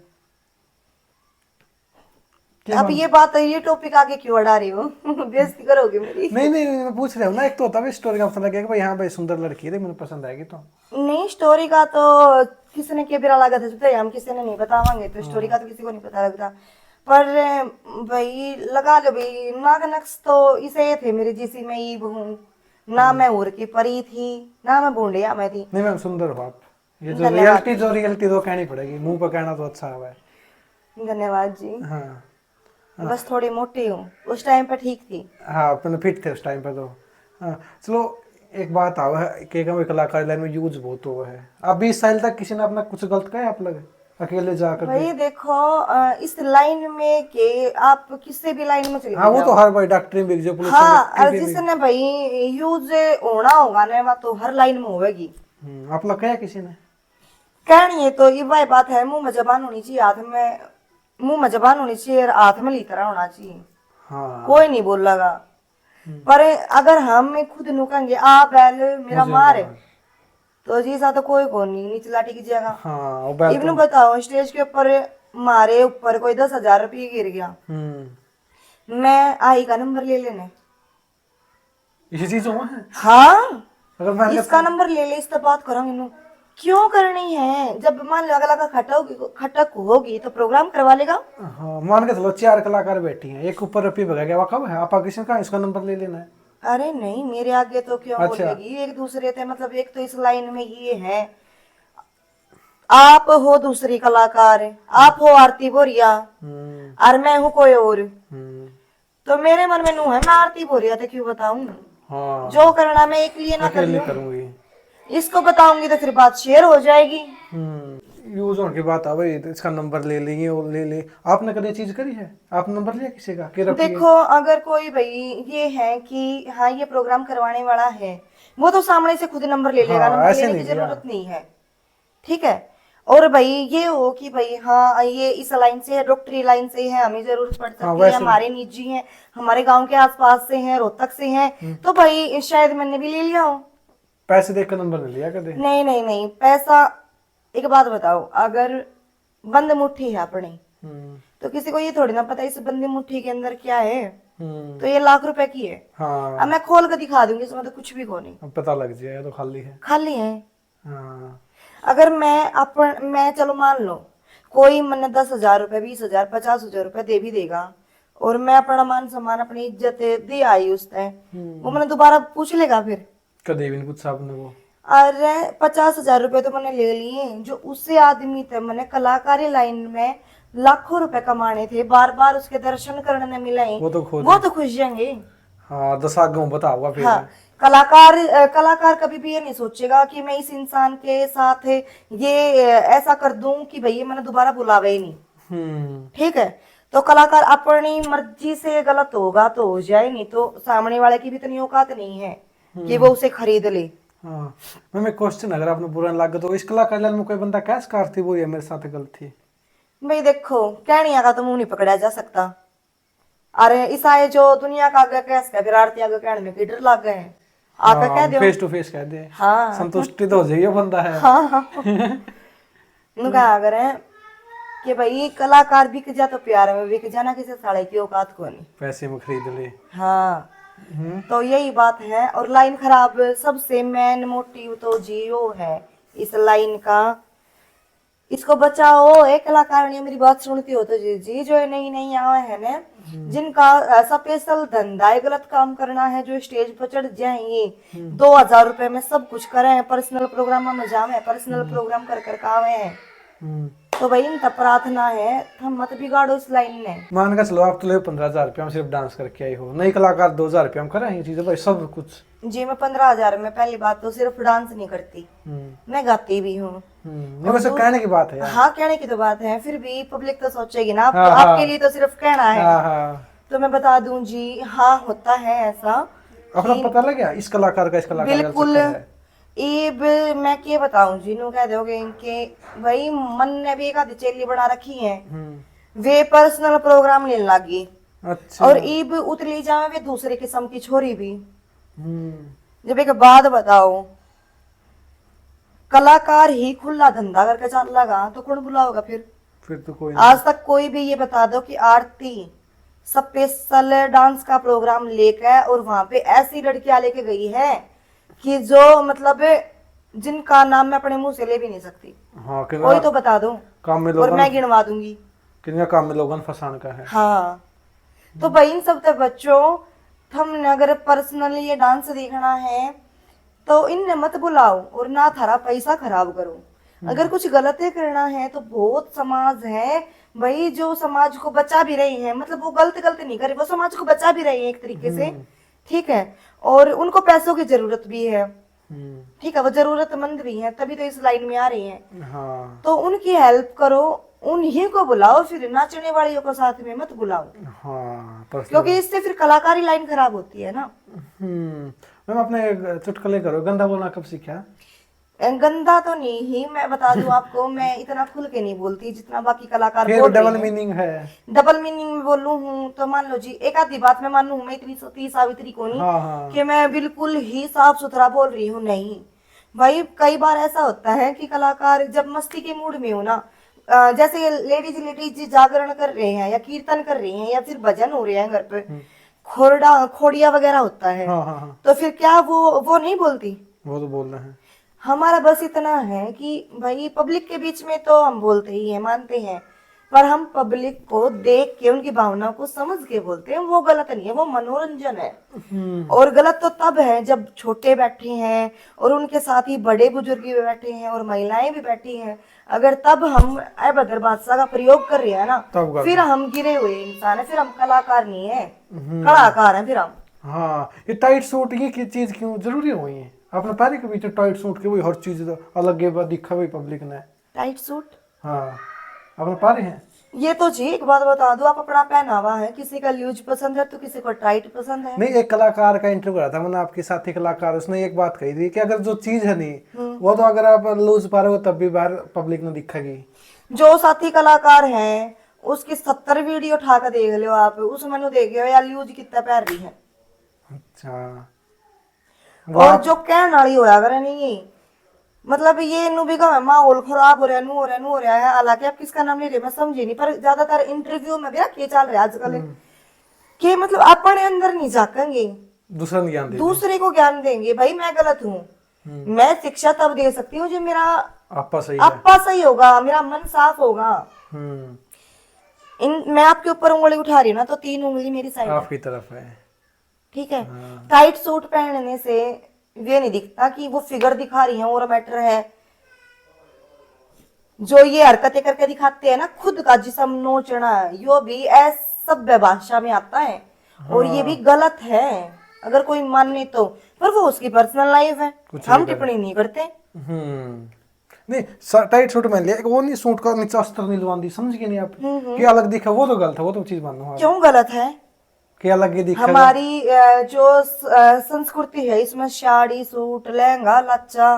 क्या अब बात? ये बात है, ये टॉपिक आगे क्यों बढ़ा रही हो? बेइज्जती करोगे मेरी। नहीं नहीं नहीं, मैं पूछ रहा हूँ ना, एक तो होता है स्टोरी का पता लग गया कि भाई हाँ भाई सुंदर लड़की है, मुझे पसंद आएगी तो। नहीं, स्टोरी का तो किसी ने क्या बिरा लगा था, हम किसी ने नहीं बतावांगे तो स्टोरी का तो किसी को नहीं पता लगता। पर भाई लगा लो भाई, नाग नक्श तो इसे थे मेरे जिसी में ईब हूँ ना, मैं उड़ की परी थी ना, मैं बूंदिया में थी। नहीं मैम, सुंदर हो आप। ये धन्यवाद। जो रियलिटी तो कहनी पड़ेगी, मुंह पर कहना तो अच्छा है। धन्यवाद जी। हाँ। बस थोड़ी मोटी हूँ, उस टाइम पे ठीक थी। हाँ अपने फिट थे उस टाइम पे तो। हाँ चलो, एक बात आओ है कि कोई कलाकार लाइन में यूज बहुत हुआ है। आप 20 साल तक किसी ने अपना कुछ गलत कहा है आप लोग अकेले जाकर के? भाई देखो, इस लाइन में के आप किसी भी लाइन में चले हाँ वो तो जाओ। हर भाई, डॉक्टरी में भी जो पुलिस में हाँ, और भी। जिसने भाई यूज होना होगा ना, वह तो हर लाइन में होगी। आप लोग कहा किसी ने? कहनी है तो ये भाई बात है, मुंह में जबान होनी चाहिए, हाथ में मुंह में जबान होनी चाहिए और हाथ में लीतरा होना चाहिए। हाँ। कोई नहीं बोलेगा। पर अगर हम खुद नुकेंगे आ बैल मेरा मुझे मार है, मार। तो जी सा तो कोई को नहीं नीचे लाठी की जगह। हाँ वो बैल इवन तो। बताओ, स्टेज के ऊपर मारे ऊपर कोई 10,000 रुपये गिर गया, मैं आई का नंबर ले लेने। इसी चीज हुआ है। हाँ, अगर मैं इसका नंबर ले ले, इस पर बात करेंगे नु। क्यों करनी है? जब मान लो अगला का खटक होगी तो प्रोग्राम करवा लेगा। हाँ मान के चलो 4 कलाकार बैठी हैं, एक ऊपर रुपये भगा गया, वह कब है आप किसी का इसका नंबर ले लेना है? अरे नहीं, मेरे आगे तो क्यों अच्छा। बोलेगी, एक दूसरे थे। मतलब एक तो इस लाइन में ये है, आप हो दूसरी कलाकार, आप हो आरती बोरिया और मैं हूँ कोई और, तो मेरे मन में नू है मैं आरती बोरिया थे, क्यों बताऊं। हाँ जो करना मैं एक लिए ना कर अकेले लूं, करूंगी। इसको बताऊंगी तो फिर बात शेयर हो जाएगी। यूज होने की बात आ भाई, तो इसका नंबर ले लेंगे और ले ले। आपने कभी चीज करी है? आप नंबर लिया किसी का कि रखिए? देखो, अगर कोई भाई ये है कि हाँ ये प्रोग्राम करवाने वाला है, वो तो सामने से खुद नंबर ले लेगा। हाँ, नंबर ऐसे लेने नहीं की लिया। जरूरत नहीं है, ठीक है। और भाई ये हो कि भाई हाँ ये इस लाइन से है, डॉक्टरी लाइन से है, हमें जरूरत पड़ सकती है, वैसे। हमारे निजी हैं, हमारे गांव के आसपास से हैं, रोहतक से हैं, तो भाई शायद मैंने भी ले लिया हो। पैसे देकर नंबर नहीं लिया कभी? नहीं नहीं नहीं, पैसा, एक बात बताओ, अगर बंद मुट्ठी है अपनी, तो किसी को ये थोड़ी ना पता इस बंदी मुट्ठी के अंदर क्या है, तो ये लाख रुपए की है। हाँ अब मैं खोल कर दिखा दूंगी, इसमें तो कुछ भी को नहीं, अब पता लग जाएगा तो खाली है। खाली है। हाँ। अगर मैं चलो मान लो कोई मैंने 10,000 रुपए, 20,000, 50,000 रुपए दे भी देगा, और मैं अपना मान सम्मान, अपनी इज्जत दे आई उस टाइम, वो मैंने दोबारा पूछ लेगा फिर? कभी भी नहीं पूछा आपने वो? अरे 50,000 रुपए तो मैंने ले लिए, जो उससे आदमी थे मैंने कलाकारी लाइन में लाखों रुपए कमाने थे, बार बार उसके दर्शन करने मिले, वो तो खुद। वो तो खुश जाएंगे। हाँ 10 आगे बताऊंगा फिर। हाँ, कलाकार कभी भी ये नहीं सोचेगा कि मैं इस इंसान के साथ ये ऐसा कर दूं कि भैया मैंने दोबारा बुलावे ही नहीं। ठीक है, तो कलाकार अपनी मर्जी से गलत होगा तो हो जाए, नहीं तो सामने वाले की भी इतनी औकात नहीं है कि वो उसे खरीद ले। हाँ मैं क्वेश्चन, अगर आपने बुरा ना लगा तो इस कलाकार लाइन में कोई बंदा कैसे कार थी वो ये मेरे साथ गलत थी? भाई देखो, कहनिया का तो मुंह नहीं पकड़ा जा सकता। अरे ईसाई जो दुनिया का आगे कैस का, फिर आरती आगे कहने में की डर लग गए हैं। आका कह दो। फेस टू फेस कह दे, हाँ संतुष्टि तो हो जाइए बंदा है। हाँ हाँ। नु कहा अगर है कि भाई कलाकार बिक जा तो प्यार में बिक जाना, किसी साले की औकात को नहीं। पैसे में खरीद ले। हाँ तो यही बात है। और लाइन खराब सबसे मेन मोटिव तो जियो है इस लाइन का। इसको बचाओ। एक कलाकार ने मेरी बात सुनती हो तो जी जो नई नई आवे है ना, जिनका स्पेशल धंधा है गलत काम करना है, जो स्टेज पर चढ़ जाएंगे 2,000 रुपए में सब कुछ करे, पर्सनल प्रोग्राम में जावे, पर्सनल प्रोग्राम कर कर कावे हैं। तो भाई इनका प्रार्थना है हम मत बिगाड़ो इस लाइन ने। मान का चलो आप तो ले 15,000 रुपया में सिर्फ डांस करके आई हो, नई कलाकार 2,000 रुपया में करें ये चीजें भाई सब कुछ। जी मैं 15,000 में पहली बात तो सिर्फ डांस नहीं करती, मैं गाती भी हूँ। ये वैसे कहने की बात है यार। हाँ कहने की तो बात है, फिर भी पब्लिक तो सोचेगी ना, हाँ, आपके लिए तो सिर्फ कहना है। हाँ। तो मैं बता दूं जी, हाँ होता है ऐसा। अपना पता लग गया इस कलाकार का इस कलाकार का बिल्कुल। चक्कर है। इब मैं क्या बताऊं जी, नु कह दोगे इनके भाई मन ने भी एक आधी चेली बना रखी है, वे पर्सनल प्रोग्राम लेने लगी। अच्छा। और ईब उतली जावे वे दूसरे किस्म की छोरी भी। जब एक बात बताओ, कलाकार ही खुला धंधा करके चल लगा तो कौन बुलाओगा फिर तो कोई आज तक कोई भी ये बता दो कि आरती स्पेशल डांस का प्रोग्राम लेकर और वहां पे ऐसी लड़कियां लेके गई है कि जो मतलब जिनका नाम मैं अपने मुंह से ले भी नहीं सकती। हाँ, कोई तो बता दो काम में और मैं गिनवा दूंगी कितना काम में लोगन फसान का है। हाँ तो भाई इन सब तक बच्चों, हमने अगर पर्सनली ये डांस देखना है तो इनने मत बुलाओ और ना थारा पैसा खराब करो। अगर कुछ गलत करना है तो बहुत समाज है भाई जो समाज को बचा भी रही है, मतलब वो गलत नहीं करे, वो समाज को बचा भी रही है एक तरीके से, ठीक है। और उनको पैसों की जरूरत भी है, ठीक है, वो जरूरतमंद भी है, तभी तो इस लाइन में आ रही है। हाँ। तो उनकी हेल्प करो, उन्हीं को बुलाओ, फिर नाचने वालियों को साथ में मत बुलाओ। हाँ क्योंकि इससे फिर कलाकारी लाइन खराब होती है ना। मैम अपने चुटकुले करो, गंदा बोलना कब सीखा? गंदा तो नहीं ही, मैं बता दूं आपको, मैं इतना खुल के नहीं बोलती जितना बाकी कलाकार फिर बोल डबल रहे हैं। मीनिंग है। डबल मीनिंग में बोलूं हूँ तो मान लो जी, एक आधी बात मैं मानू हूँ, मैं इतनी सती सावित्री को नहीं हाँ। कि मैं बिल्कुल ही साफ सुथरा बोल रही हूँ, नहीं भाई। कई बार ऐसा होता है कि कलाकार जब मस्ती के मूड में हो ना, जैसे लेडीज जागरण कर रहे हैं या कीर्तन कर रही हैं या फिर भजन हो रहे हैं घर पे, खोड़िया वगैरह होता है। हाँ। तो फिर क्या वो नहीं बोलती? वो तो बोल रहे हैं। हमारा बस इतना है कि भाई पब्लिक के बीच में तो हम बोलते ही हैं, मानते हैं, पर हम पब्लिक को देख के उनकी भावनाओं को समझ के बोलते हैं। वो गलत नहीं है, वो मनोरंजन है। और गलत तो तब है जब छोटे बैठे हैं और उनके साथ ही बड़े बुजुर्ग भी बैठे हैं और महिलाएं भी बैठी हैं, अगर तब हम अभद्र भाषा का प्रयोग कर रहे हैं ना, फिर हम गिरे हुए इंसान है, फिर हम कलाकार नहीं है, कलाकार हैं फिर हम। हाँ, ये टाइट सूट ये चीज क्यों जरूरी हुई है? अपने पैर के बीच टाइट सूट के वही हर चीज अलग है दिखा हुई पब्लिक ने। Tight suit? हाँ, अपने पैर हैं ये तो जी एक बात बता दो, आप अपना पहनावा है, किसी का लूज पसंद है तो किसी को टाइट पसंद है। नहीं, एक कलाकार का इंटरव्यू करा था मैंने, आपके साथी कलाकार, उसने एक बात कही थी कि अगर जो चीज है नहीं वो तो अगर आप लूज पा रहे हो तब भी बाहर पब्लिक ने दिखेगी। जो साथी कलाकार है उसकी 70 वीडियो उठा कर देख लो आप, उसमें देखियो यार लूज कितना पहन रही है। अच्छा। और जो कहने वाली होया अगर नहीं, मतलब ये नु भी का माहौल खराब हो रहा है, नु हो रहा है, हालांकि आप किसका नाम ले रहे मैं समझी नहीं, पर ज्यादातर इंटरव्यू में भी ये चल रहा है आजकल कि मतलब अपने अंदर नहीं झाकेंगे, दूसरे को ज्ञान देंगे। भाई मैं गलत हूँ, मैं शिक्षा तब दे सकती हूँ जब मेरा आपा सही होगा, मेरा मन साफ होगा। मैं आपके ऊपर उंगली उठा रही हूँ ना तो 3 उंगली मेरी साइड आपकी तरफ है, ठीक है। टाइट सूट पहनने से ये नहीं दिखता कि वो फिगर दिखा रही है और मैटर है। जो ये हरकतें करके दिखाते हैं ना, खुद का जिस्म नोचना, यो भी असभ्य भाषा में आता है और ये भी गलत है अगर कोई माने तो, पर वो उसकी पर्सनल लाइफ है, हम टिप्पणी नहीं करते। नहीं, टाइट सूट में लिया वो नहीं, सूट का नीचे अस्तर नहीं लुआंदी, समझ गए नहीं आप? कि अलग दिखा वो तो गलत है, वो तो चीज मानो। क्यों गलत है? कि अलग ही दिखा। हमारी जो संस्कृति है इसमें साड़ी सूट लहंगा लाचा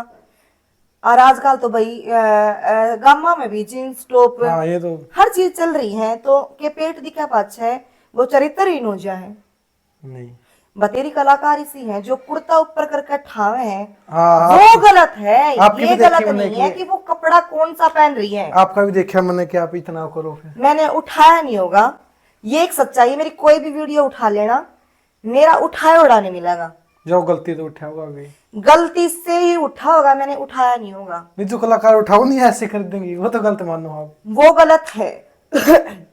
और आजकल तो भाई गामा में भी जींस टॉप हाँ ये तो हर चीज चल रही है, तो के पेट दिखा पाछा है वो चरित्रहीन हो जाए। नहीं। बतेरी कलाकार इसी हैं जो कुर्ता ऊपर करके ठावे हैं, हाँ वो गलत है। आपकी ये भी देखी गलत मैंने नहीं है कि कि वो कपड़ा कौन सा पहन रही है। आपका भी देखा मैंने कि आप इतना करो फिर। मैंने उठाया नहीं होगा, ये एक सच्चाई है। मेरी कोई भी वीडियो उठा लेना, मेरा उठाया उड़ा नहीं मिलेगा। जो गलती तो उठा होगा अभी। गलती से ही उठा होगा, मैंने उठाया नहीं होगा। नहीं जो कलाकार उठाओ नहीं ऐसे कर देंगी, वो तो गलत मानो आप। वो गलत है।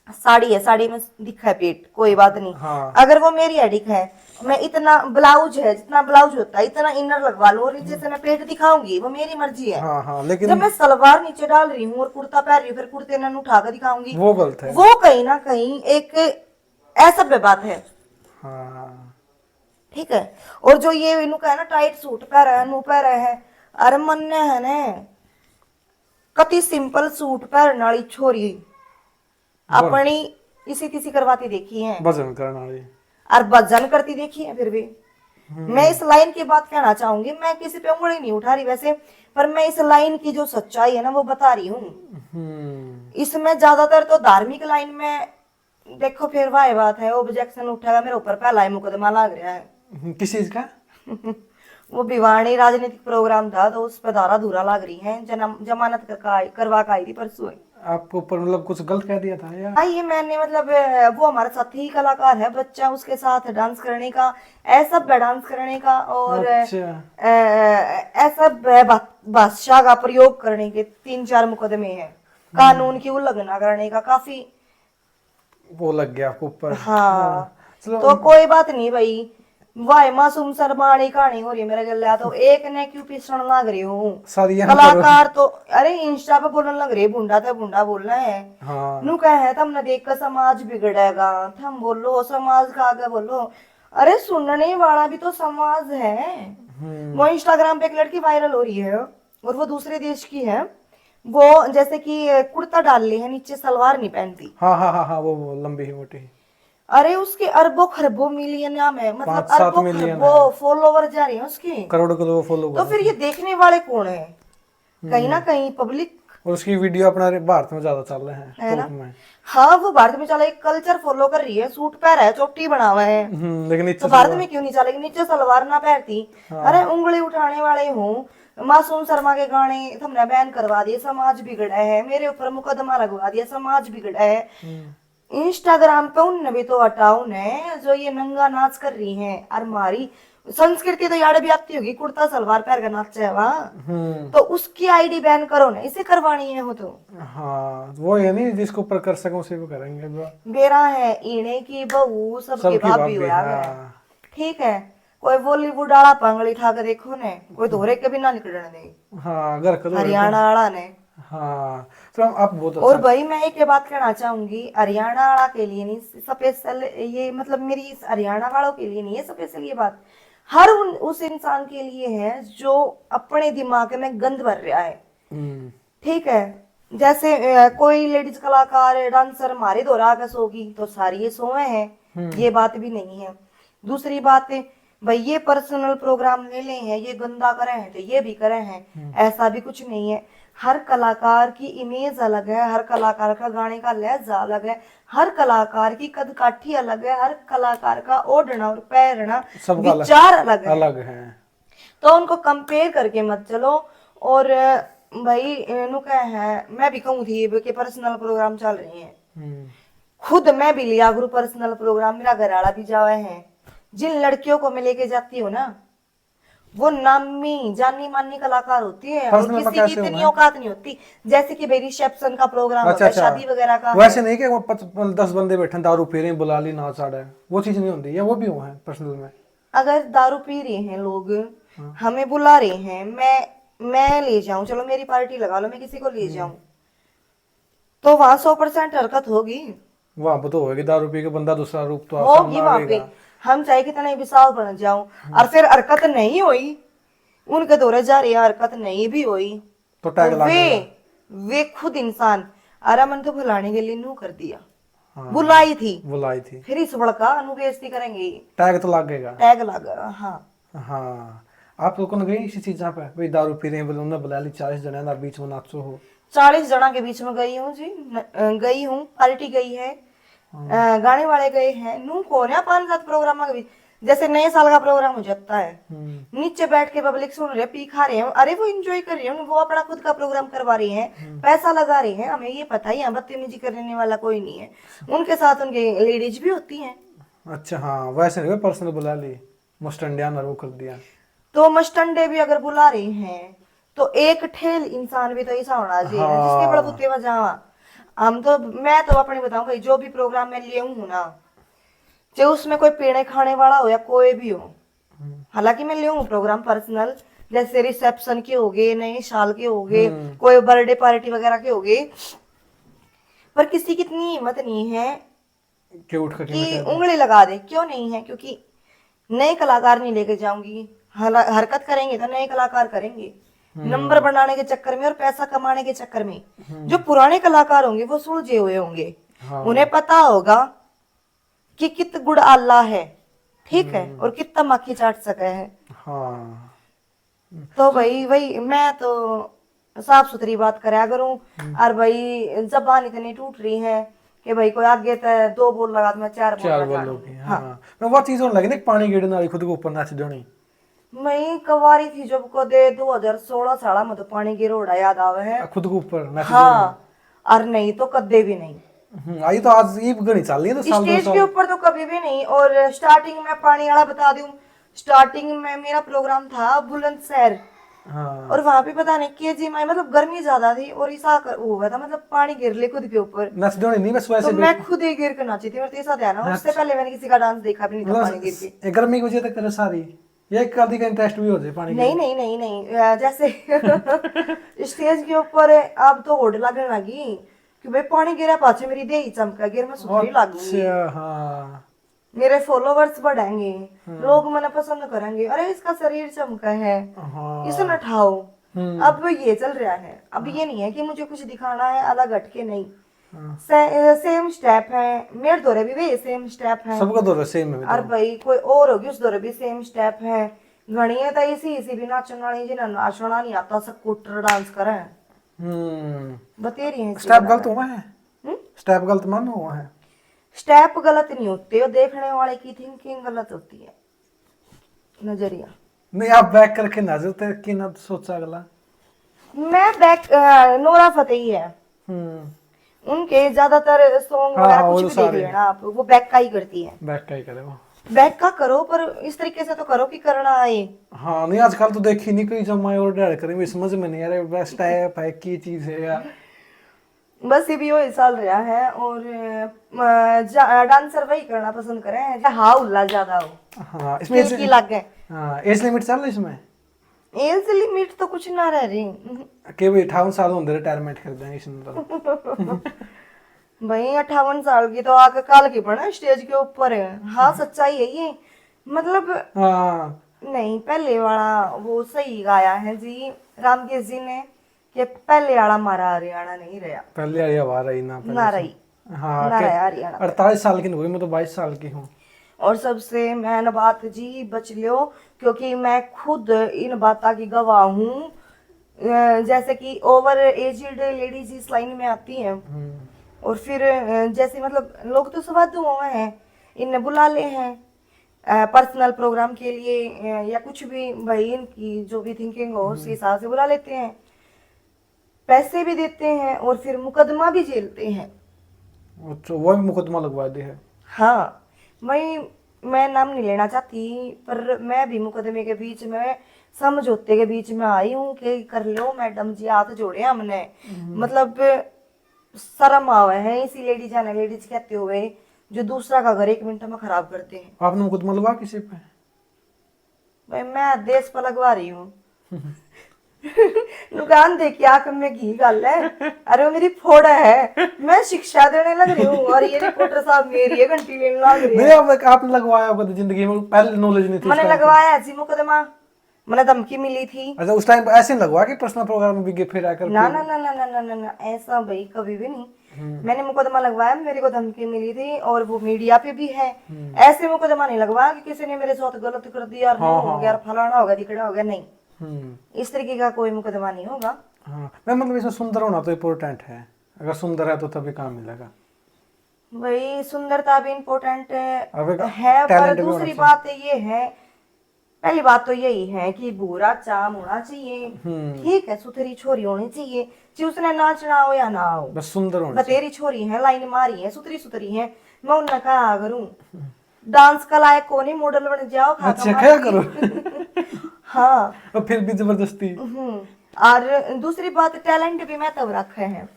साड़ी है, साड़ी में दिखा है पेट, कोई बात नहीं। हाँ। अगर वो मेरी एडिक है, मैं इतना ब्लाउज है जितना ब्लाउज होता है इतना इनर लगवा लूं और नीचे से मैं पेट दिखाऊंगी, वो मेरी मर्जी है। हाँ हाँ जब लेकिन मैं सलवार नीचे डाल रही हूँ और कुर्ता पहन रही हूँ, फिर कुर्ते नन उठा कर दिखाऊंगी, वो गलत है। वो कहीं ना कहीं एक असभ्य बात है। हाँ ठीक है। और जो ये इनू का है ना टाइट सूट पहरा है, नू पहरा है, अरे मन ने है ने कति सिंपल सूट पहनने वाली छोरी अपनी इसी किसी करवाती देखी है भजन करना वाली। और भजन करती देखी है। फिर भी मैं इस लाइन की बात कहना चाहूंगी, मैं किसी पे उंगली नहीं उठा रही वैसे, पर मैं इस लाइन की जो सच्चाई है ना वो बता रही हूँ। इसमें ज्यादातर तो धार्मिक लाइन में देखो, फिर वह बात है ऑब्जेक्शन उठेगा मेरे ऊपर, पहला ही मुकदमा लग रहा है। किस चीज का? वो भिवानी राजनीतिक प्रोग्राम था तो उस पर धारा धूरा लग रही है, जमानत करवा के आई थी परसों। आपको ऊपर मतलब कुछ गलत कह दिया था या? हाँ, ये मैंने मतलब वो हमारे साथ ही कलाकार है बच्चा, उसके साथ डांस करने का, ऐसा डांस करने का और अच्छा। ऐसा भाषा का प्रयोग करने के 3-4 मुकदमे हैं, कानून की उल्लंघना करने का काफी। वो लग गया आपको ऊपर। हाँ चलो तो कोई बात नहीं भाई, वाह मासूम शर्माणी कहानी हो रही है मेरे गले, तो एक ने क्यों पिसण लग रही हूँ शादी कलाकार तो। अरे इंस्टा पे बोलने लग रही है बुंडा तो बुंडा बोलना है। हाँ नु कहे है तुमने देख कर समाज बिगड़ेगा, तुम बोलो समाज का आगे बोलो। अरे सुनने वाला भी तो समाज है। वो इंस्टाग्राम पे एक लड़की वायरल हो रही है और वो दूसरे देश की है, वो जैसे कि कुर्ता डाल ली है, नीचे सलवार नहीं पहनती। हाँ हाँ हाँ हाँ वो लंबी ही मोटी। अरे उसके अरबों खरबों मिलियन नाम है, मतलब 5-7 अरबों मिलियन खरबों फॉलोवर जा रहे हैं उसके। करोड़ों को तो फॉलो तो कर। फिर ये देखने वाले कौन है? कहीं ना कहीं पब्लिक और उसकी वीडियो अपना भारत में ज्यादा चल रहे हैं है ना। टॉप में। हाँ वो भारत में चला, एक कल्चर फॉलो कर रही है, सूट पहना है, चोटी बना हुआ है, लेकिन तो नीचे भारत में क्यों नहीं चलेगी? नीचे सलवार ना पहनती। अरे उंगली उठाने वाले हूँ, मासूम शर्मा के गाने तुमने बैन करवा दिए, समाज बिगड़ा है, मेरे ऊपर मुकदमा लगवा दिया, समाज बिगड़ा है। इंस्टाग्राम पे उनने भी तो हटाओ ने जो ये नंगा नाच कर रही हैं, और हमारी संस्कृति तो यार भी आती होगी, कुर्ता सलवार पहन कर नाचे है वहाँ, तो उसकी आईडी बैन करो ना, इसे करवानी है हो तो। हाँ वो ये नहीं जिसको ऊपर कर सके उसे भी करेंगे। बेरा है इने की बहू सबकी भाभी हुआ है। हाँ। ठीक है, कोई बॉलीवुड वाला पंगड़ी ठा के देखो ने, कोई धोरे के भी ना निकलने दे। हाँ घर का हरियाणा वाला ने। हाँ तो आप बहुत और अच्छा। भाई मैं एक बात कहना चाहूंगी, हरियाणा वाला के लिए नहीं स्पेशल ये, मतलब मेरी इस हरियाणा वालों के लिए नहीं है स्पेशल ये बात, हर उस इंसान के लिए है जो अपने दिमाग में गंद भर रहा है। ठीक है, जैसे कोई लेडीज कलाकार डांसर मारे दो राग सोगी तो सारी ये सोए हैं, ये बात भी नहीं है। दूसरी बात है भाई, ये पर्सनल प्रोग्राम ले ले हैं, ये गंदा करे हैं तो ये भी करे हैं, ऐसा भी कुछ नहीं है। हर कलाकार की इमेज अलग है, हर कलाकार का गाने का लहजा अलग है, हर कलाकार की कदकाठी अलग है, हर कलाकार का ओढ़ना और पहनना विचार अलग है। तो उनको कंपेयर करके मत चलो। और भाई नु क्या है, मैं भी कहूँ थी कि पर्सनल प्रोग्राम चल रही है, खुद मैं भी लिया गुरु पर्सनल प्रोग्राम, मेरा घर वाला भी जावा है। जिन लड़कियों को मैं लेके जाती हूँ ना, वो नामी जानी मानी कलाकार होती है और किसी की इतनी औकात नहीं होती। जैसे कि भाई रिसेप्शन का प्रोग्राम होता है, शादी वगैरह का, वैसे नहीं कि वो 10 बंदे बैठे दारू पी रहे हैं बुला ली नाच आड़ा है, वो चीज नहीं होती, या वो भी हुआ है पर्सनल में। अगर दारू पी रहे हैं लोग, हमें बुला रहे हैं, मैं ले जाऊं, चलो मेरी पार्टी लगा लो, मैं किसी को ले जाऊं, तो वहां 100% हरकत होगी। वहां तो होगी दारू पी के बंदा दूसरा रूप तो होगी वहां पे, हम चाहे कितना विशाल बन जाऊं, और फिर हरकत नहीं हुई, उनके दौरे जा रही है, हरकत नहीं भी हुई तो टैग वे खुद इंसान, अरे मन तो बुलाने के लिए नू कर दिया, बुलाई थी फिर इस बड़का बेइज्जती करेंगे, टैग तो लगेगा, टैग लगा। हाँ हाँ आप लोगों ने गई इसी चीज़ पे भाई दारू पी रहे हैं बोले उन्होंने बुला ली 40 जने ना बीच में नाचो हो 40 जना के बीच में गई हूँ जी, गई हूँ, पार्टी गई है, गाने वाले गए हैं, नू कौन है 5-7 प्रोग्राम के बीच। जैसे नए साल का प्रोग्राम हो जाता है, नीचे बैठ के पब्लिक सुन रहे, पी खा रहे हैं, अरे वो एंजॉय कर रहे हैं, वो अपना खुद का प्रोग्राम करवा रहे हैं, पैसा लगा रहे हैं, हमें ये पता ही है बदतमीजी करने वाला कोई नहीं है। उनके साथ उनकी लेडीज भी होती हैं। अच्छा हाँ वैसे नहीं पर्सनल बुला ली मुस्टंडियान और वो कर दिया। तो मस्टंडे भी अगर बुला रहे हैं तो एक ठेल इंसान भी तो ऐसा होना चाहिए ना जिसके बड़बूते में जावा। हम तो मैं तो अपने बताऊं भाई, जो भी प्रोग्राम मैं लिए हूं ना, चाहे उसमें कोई पीने खाने वाला हो या कोई भी हो, हालांकि मैं ले हूँ प्रोग्राम पर्सनल, जैसे रिसेप्शन के हो गए, नए साल के हो गए, कोई बर्थडे पार्टी वगैरह के हो गए, पर किसी की इतनी हिम्मत नहीं है कि उठ कर कि उंगली लगा दे। क्यों नहीं है? क्योंकि नए कलाकार नहीं लेके जाऊंगी, हरकत करेंगे तो नए कलाकार करेंगे, नंबर बनाने के चक्कर में और पैसा कमाने के चक्कर में। जो पुराने कलाकार होंगे वो सुलझे हुए होंगे, उन्हें पता होगा कि कित गुड़ आला है, ठीक है, और कितना मक्खी चाट सके है। हाँ तो भाई वही मैं तो साफ सुथरी बात करा करूं। और भाई जबान इतनी टूट रही है कि भाई कोई आगे तो 2 बोल लगा तो मैं 4 चार बोल लगा। बोलोगी हाँ मैं वो चीज होने लगी ना पानी गिरने वाली खुद को ऊपर नाच देनी। मैं कवारी थी जब को दे 2016 साल में तो पानी की रोड़ा याद आवे है। खुद को ऊपर नाच हाँ, और नहीं तो कदे भी नहीं। आई तो आज ये गणी चल रही है तो साल 2 स्टेज साल के ऊपर तो कभी भी नहीं। और स्टार्टिंग में पानी वाला बता दूं, स्टार्टिंग में मेरा प्रोग्राम था बुलंदशहर, हाँ और वहां पे पता नहीं केजी में मतलब गर्मी ज्यादा थी और ईसा हुआ था, मतलब पानी गिर ले खुद के ऊपर, नाच देनी नहीं बस वैसे तो मैं खुद ही गिर कर नाची थी। मेरे तो ऐसा ध्यान है, उससे पहले मैंने किसी का डांस देखा भी नहीं था पानी गिर के। मतलब गर्मी की वजह तक करे सारी ये एक आदि का इंटरेस्ट भी हो जाए पानी नहीं नहीं नहीं नहीं, जैसे स्टेज के ऊपर अब तो होड़ लगने लगी कि भाई पानी गिरा पाछे मेरी देही चमका गिर, मैं सुधरी लागूंगी, हाँ मेरे फॉलोवर्स बढ़ेंगे, लोग मने पसंद करेंगे, अरे इसका शरीर चमका है, हाँ इसे न ठाओ। अब ये चल रहा है, अब ये नहीं है कि मुझे कुछ दिखाना है अलग हटके, नहीं, सेम स्टेप है, मेरे दौरे भी सेम स्टेप है, सबका दौरा सेम है और भाई कोई और होगी उस दौरे भी सेम स्टेप है। घनी है तो इसी भी नाचन वाली जिन्हें नाचना नहीं आता सब कुटर डांस करे बतेरी है। स्टेप गलत हुआ है, स्टेप गलत मानो हुआ है। स्टेप गलत नहीं होते, वो देखने वाले की थिंकिंग गलत होती है, नजरिया। नहीं आप बैक करके नजर तक की ना सोचा अगला। मैं बैक नोरा फतेही है, उनके ज्यादातर सॉन्ग वगैरह कुछ भी देख लेना आप, वो बैक का ही करती है। बैक का ही करे वो, बैक का करो पर इस तरीके से तो करो कि करना आए। हाँ नहीं आजकल तो देखी नहीं कोई जमाए और डर करेंगे समझ में नहीं आ रहा बेस्ट स्टेप है की चीज है यार। बस ये भी वही चल रहा है। और डांसर वही करना पसंद करें हाँ उल्ला ज्यादा हो, हाँ इसमें की लग गए। हाँ एज लिमिट चल रही इसमें, एज लिमिट तो कुछ ना रह रही के भाई 58 साल होंगे रिटायरमेंट कर देंगे इसमें तो। भाई 58 साल की तो आके काल की पड़ा स्टेज के ऊपर है। हाँ सच्चाई है ये, मतलब हाँ नहीं पहले वाला वो सही गाया है जी रामकेश जी ने कि पहले वाला हमारा हरियाणा नहीं रहा, पहले आई आवाज आई ना पहले ना रही, हाँ ना रहा हरियाणा। 48 साल की नहीं हुई, मैं तो 22 साल की हूँ। और सबसे मैन बात जी बच लियो, क्योंकि मैं खुद इन बातों की गवाह हूँ। जैसे कि ओवर एजड लेडीज इस लाइन में आती हैं और फिर जैसे मतलब लोग तो स्वादु हुए हैं, इन्हें बुला ले हैं पर्सनल प्रोग्राम के लिए या कुछ भी, भाई इनकी जो भी थिंकिंग हो उस हिसाब से बुला लेते हैं, पैसे भी देते हैं और फिर मुकदमा भी झेलते हैं। अच्छा वो भी मुकदमा लगवा दे है। हाँ मैं नाम नहीं लेना चाहती, पर मैं भी मुकदमे के बीच में समझौते के बीच में आई हूँ कि कर लो मैडम जी, हाथ जोड़े हमने, मतलब शर्म आवे है इसी लेडीज आने लेडीज कहते हुए जो दूसरा का घर 1 मिनट में खराब करते हैं। आपने मुकदमा लगवा किसी पे? भाई मैं देश पर लगवा रही हूँ। दुकान देखी आंख में घी गल है, अरे वो मेरी फोड़ा है, मैं शिक्षा देने लग रही हूँ और ये रिपोर्टर साहब मेरी घंटी लेने लग रही है। नहीं आपने लगवाया होगा जिंदगी में, पहले नॉलेज नहीं थी। मैंने लगवाया ऐसी मुकदमा, मैंने धमकी मिली थी। अच्छा उस टाइम ऐसे लगवा के पर्सनल प्रोग्राम में भी फिर आकर ना ना ना ना ना ना ना ना ऐसा भाई कभी भी नहीं। मैंने मुकदमा लगवाया, मेरे को धमकी मिली थी और वो मीडिया पे भी है। ऐसे मुकदमा नहीं लगवाया कि किसी ने मेरे साथ गलत कर दिया, हो गया, फलाना हो गया, दिखड़ा हो गया, नहीं, इस तरीके का कोई मुकदमा नहीं होगा। हाँ मैं मतलब इसमें सुंदर होना तो इम्पोर्टेंट है, अगर सुंदर है तो तभी काम मिलेगा। वही सुंदरता भी इम्पोर्टेंट अब एक है, पर talent भी होना दूसरी चाहिए। बात ये है, पहली बात तो यही है कि बुरा चाम होना चाहिए, ठीक है, सुथरी छोरी होनी चाहिए, चाहे उसने नाचना हो या ना हो, बस सुंदर होना चाहिए। बतेरी छोरी है, लाइन मारी है, सुथरी सुथरी है, मैं उन्हें कहा करूं डांस का लायक को नहीं, मॉडल बन जाओ, खा अच्छा कमा क्या के। करो। हाँ। और फिर भी जबरदस्ती। और दूसरी बात, टैलेंट भी मैं तब रखे हैं।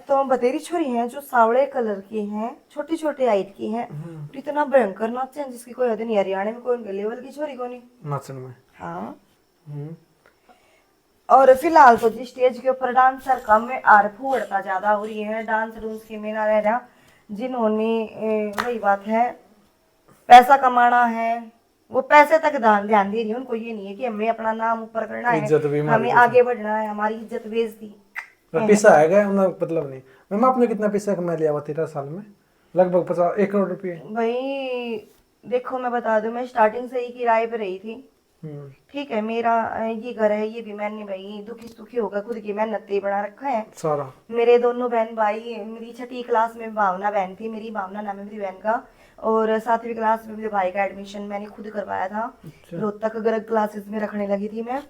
तो बतेरी छोरी हैं जो सावले कलर की हैं, छोटी छोटी हाइट की हैं, और इतना भयंकर नाचे हैं जिसकी कोई हद नहीं। हरियाणा में कोई उनके लेवल की छोरी को नहीं। नाचन में। हाँ। हम्म। और फिलहाल तो जी स्टेज के ऊपर डांसर कम है और फूहड़ता ज्यादा हो रही है, डांस डूंस के मेला रह रहा, जिन्होंने वही बात है, पैसा कमाना है, वो पैसे तक ध्यान दे रही है। उनको ये नहीं है कि हमें अपना नाम ऊपर करना है, इज्जत भी हमारी हमें कुछ आगे बढ़ना है, हमारी इज्जत बेइज्जती। पैसा आएगा मतलब नहीं। मैम आपने कितना पैसा कमा लिया हुआ 13 साल में? लगभग 1 करोड़ रुपए। भाई देखो मैं बता दूं, मैं स्टार्टिंग से ही किराए पे रही थी, ठीक है, मेरा ये घर है, ये भी मैंने भाई दुखी सुखी होकर खुद की मेहनत से बना रखा है सारा। मेरे दोनों बहन भाई, मेरी छठी क्लास में भावना बहन थी, मेरी भावना नाम है मेरी बहन का, और 7वीं क्लास में मेरे भाई का एडमिशन मैंने खुद करवाया था। रोहतक गर्ग क्लासेस में रखने लगी थी मैं,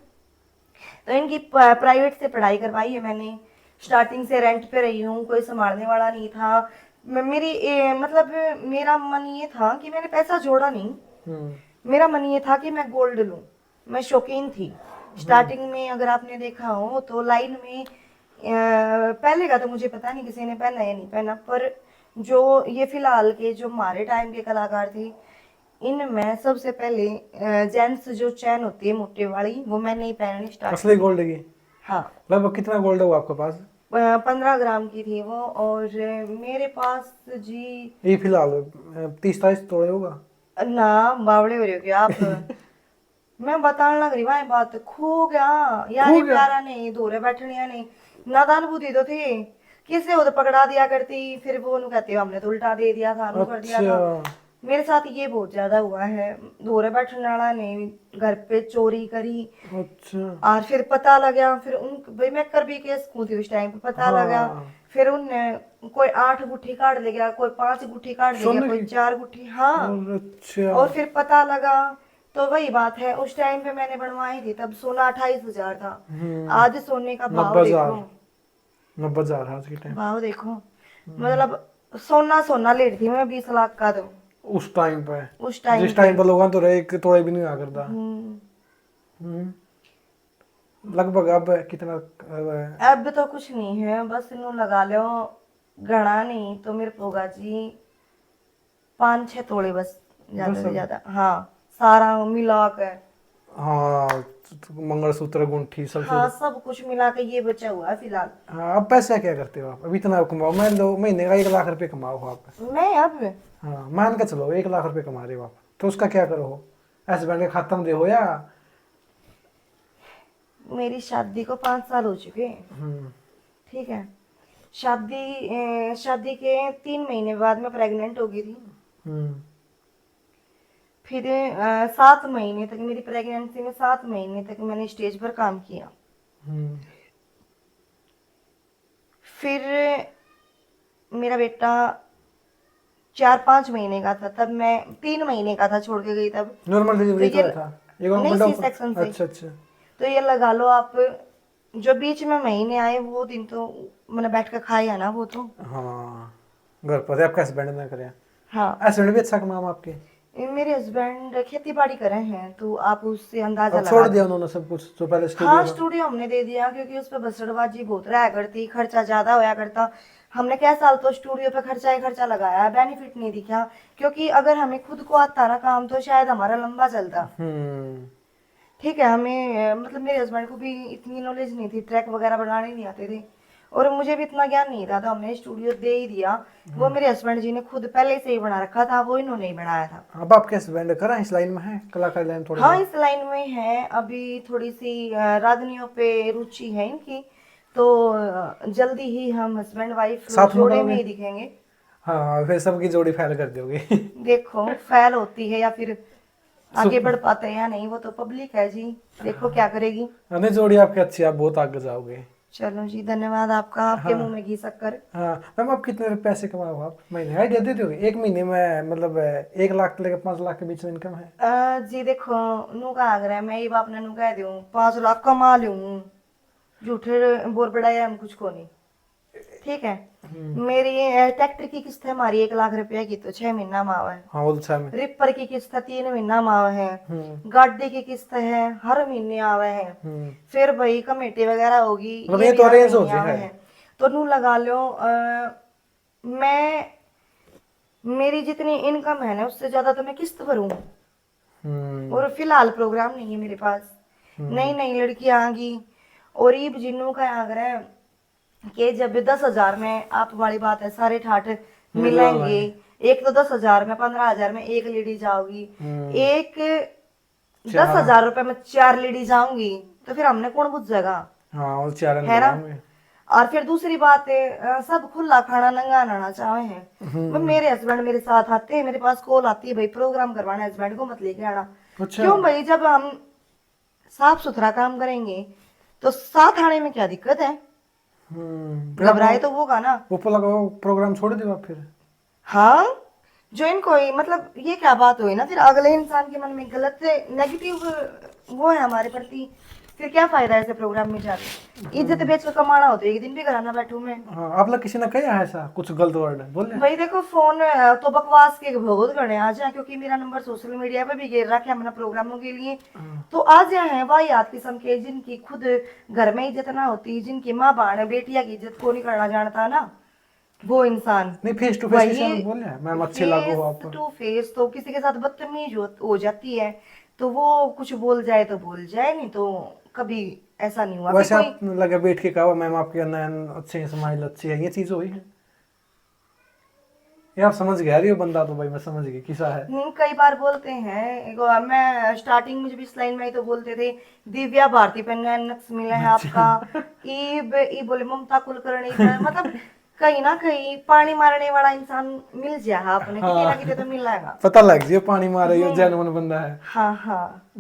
तो इनकी प्राइवेट से पढ़ाई करवाई है मैंने। स्टार्टिंग से रेंट पे रही हूँ, कोई संभालने वाला नहीं था। मतलब मेरा मन ये था कि मैंने पैसा जोड़ा नहीं, मेरा मन ये था कि मैं गोल्ड लूं, मैं शौकीन थी। स्टार्टिंग में अगर आपने देखा हो तो लाइन में पहले का तो मुझे पता नहीं किसी ने पहना या नहीं पहना, पर जो ये फिलहाल के जो हमारे टाइम के कलाकार थे, इनमें सबसे पहले जेंट्स जो चैन होती है मोटे वाली, वो मैंने ही पहननी स्टार्ट असली गोल्ड की? हाँ। लगभग कितना गोल्ड है वो आपके पास? 15 ग्राम की थी वो, और मेरे पास जी ये फिलहाल 30-40 तोड़े होगा ना, बावड़े हो रहे हो क्या आप? मैं बताने लग रही भाई, बात खो गया यार, खो गया? प्यारा नहीं, दूरे बैठनिया नहीं, नादान बुद्धि तो थी, किसे उधर पकड़ा दिया करती, फिर वो कहती हमने तो उल्टा दे दिया था, कर दिया था। अच्छा। मेरे साथ ये बहुत ज्यादा हुआ है, दूरे बैठने वाला ने घर पे चोरी करी, अच्छा। और फिर पता लगा, फिर उन भाई मैं कर भी केस थी उस टाइम पे, पता लगा, फिर उनने कोई 8 गुट्ठी काट ले गया, कोई 5 गुट्ठी काट ले गया, कोई 4 गुट्ठी। हाँ। अच्छा। और फिर पता लगा, तो वही बात है, उस टाइम पे मैंने बनवाई थी, तब सोना 28,000 था। आज सोने का भाव देखो, 90,000 आज के टाइम। भाव देखो, मतलब सोना सोना ले रही थी मैं 20 लाख का, तो उस टाइम पे, उस टाइम जिस टाइम पर लोगों तो रहे एक तोड़े भी नहीं आ करता। लगभग अब कितना अब तो कुछ नहीं है, बस इन्हों लगा लो, घना नहीं तो मेरे पोगा जी 5-6 तोड़े बस, ज्यादा से ज्यादा। हाँ, सारा मिला के। हाँ मंगलसूत्र गुंठी सब हाँ, सब कुछ मिला के ये बचा हुआ है फिलहाल। हाँ अब पैसा क्या करते हो आप? अब इतना कमाओ, मान लो महीने का 1 लाख रुपए कमाओ आप। मैं अब हाँ मान के चलो 1 लाख रुपए कमा रहे हो आप, तो उसका क्या करो हो? हस्बैंड के खाता में दे हो या? मेरी शादी को 5 साल हो चुके हैं, ठीक है, शादी के 3 महीने बाद मैं प्रेग्नेंट हो गई थी। फिर 7 महीने तक मेरी प्रेगनेंसी में 7 महीने तक मैंने स्टेज पर काम किया। फिर मेरा बेटा 4-5 महीने का था, तब मैं 3 महीने का था, छोड़ के गई तब। नॉर्मल डिलीवरी तो ये तो था? नहीं, सी सेक्शन से। अच्छा अच्छा। तो ये लगा लो आप, जो बीच में महीने आए वो दिन तो मैंने बैठ कर खाया ना, वो तो। हाँ घर पर आपका हस्बैंड ने करे? हाँ, हस्बैंड भी अच्छा कमाम आपके? मेरे हस्बैंड खेती बाड़ी कर रहे हैं, तो आप उससे अंदाजा अब लगा छोड़ लो। दिया उन्होंने सब कुछ जो पहले हाँ, स्टूडियो स्टूडियो हमने दे दिया, क्योंकि उस पर बसड़बाजी बहुत रहा करती, खर्चा ज्यादा होया करता। हमने क्या साल तो स्टूडियो पे खर्चा ही खर्चा लगाया, बेनिफिट नहीं दिखा, क्योंकि अगर हमें खुद को आता ना काम तो शायद हमारा लंबा चलता। ठीक है, हमें मतलब मेरे हस्बैंड को भी इतनी नॉलेज नहीं थी, ट्रैक वगैरह बनाने नहीं आते थे, और मुझे भी इतना ज्ञान नहीं था, तो हमने स्टूडियो दे ही दिया। वो मेरे हस्बैंड जी ने खुद पहले से ही बना रखा था, वो इन्होंने ही बनाया था। अब आपके हस्बैंड करा इस लाइन में है, कलाकार लाइन थोड़ी? हाँ, इस लाइन में है, अभी थोड़ी सी रागनियों पे रुचि है इनकी, तो जल्दी ही हम हस्बैंड वाइफ साथ में जोड़े में करोगे? ही दिखेंगे। हाँ फिर सबकी जोड़ी फैल कर दोगे। देखो फेल होती है या फिर आगे बढ़ पाते हैं या नहीं, वो तो पब्लिक है जी, देखो क्या करेगी। नहीं जोड़ी आपकी अच्छी है, आप बहुत आगे जाओगे। चलो जी, धन्यवाद आपका, आपके मुंह हाँ में घी शक्कर। हाँ मैम, आप कितने पैसे कमाओ आप महीने, आइडिया दे दोगे? एक महीने में मतलब 1 लाख से लेकर 5 लाख के बीच में इनकम है? जी देखो, नू का आग्रह मैं ये बाप ने नू कह दूं 5 लाख कमा लूं, झूठे बोल पड़ाया हम कुछ को नहीं। ठीक है, मेरी ट्रैक्टर की किस्त है हमारी 1 लाख रुपए की, तो 6 महीना मावा है। हाँ वो तो 6 में। रिपर की किस्त है 3 महीना मावा है। हम्म गाड़ी की किस्त है हर महीने आवे है। हम्म फिर भाई कमेटी वगैरह होगी, मतलब ये ये भी तो हर अरेंज हो महीने जाए आवे है। है। तो नू लगा लो मैं, मेरी जितनी इनकम है ना उससे ज्यादा तो मैं किस्त भरूं। हम्म और फिलहाल प्रोग्राम नहीं है मेरे पास, नई नई लड़कियां आ गई। और ईब जिन्नू का आग्रह कि जब 10 हजार में, आप वाली बात है, सारे ठाठ मिलवा मिलेंगे। लाएंगे। एक तो 10 हजार में, 15 हजार में एक लेडीज आओगी, हम्म एक 10 हजार रुपए 4। में 4 लेडीज आऊंगी, तो फिर हमने कौन बुझेगा, हाँ वो 4 है ले ना। जाऊंगे। और फिर दूसरी बात है, सब खुला खाना नंगा नाना चाहे हैं। भाई हम्म मेरे हस्बैंड मेरे साथ आते हैं, मेरे पास कॉल आती है भाई प्रोग्राम करवाना, हस्बैंड को मत लेके आना। अच्छा। क्यों भाई, जब हम साफ सुथरा काम करेंगे तो साथ आने में क्या दिक्कत है, फिर आप घबराए तो होगा ना। वो प्रोग्राम छोड़ दो आप फिर। हाँ, जो इनको ही मतलब ये क्या बात हुई ना, फिर अगले इंसान के मन में गलत से नेगेटिव वो है हमारे प्रति, फिर क्या फायदा ऐसे प्रोग्राम में जाके। इज्जत बेच कर कमाना हो तो एक दिन भी कराना बैठू मैं। हाँ आप लोग किसी ने कहा है ऐसा कुछ गलत वर्ड बोले? भाई देखो, फोन तो बकवास के बहुत गणे आ जाए, क्योंकि मेरा नंबर सोशल मीडिया पे भी गिर रखा है हमने प्रोग्रामों के लिए। तो आ जाए हैं वाहियात किस्म के, जिनकी खुद घर में इज्जत ना होती, जिनकी माँ बाण बेटिया की इज्जत को नहीं करना जानता ना वो इंसान। नहीं फेस टू फेस किसी वही ने बोले हैं मैम अच्छे लागू हो आप? फेस टू फेस तो किसी के साथ बदतमीज हो जाती है, तो वो कुछ बोल जाए तो बोल जाए, नहीं तो कभी ऐसा नहीं हुआ कि वैसे कोई। आप लगे बैठ के कहा मैम आपके नयन अच्छे हैं, स्माइल अच्छी है, ये चीज हुई है? ये आप समझ गए रही हो बंदा, तो भाई मैं समझ गई किसा है। कई बार बोलते हैं मैं स्टार्टिंग में जब इस लाइन में आई तो बोलते थे दिव्या भारती पे नक्स मिला है आपका। ई बोले ममता कुलकर्णी पे, मतलब कहीं ना कहीं पानी मारने वाला इंसान मिल जाए आपने, कितने ना कितने तो मिल जाएगा। पता लग जाए पानी मारे ये जेन्युइन बंदा है। हाँ हाँ,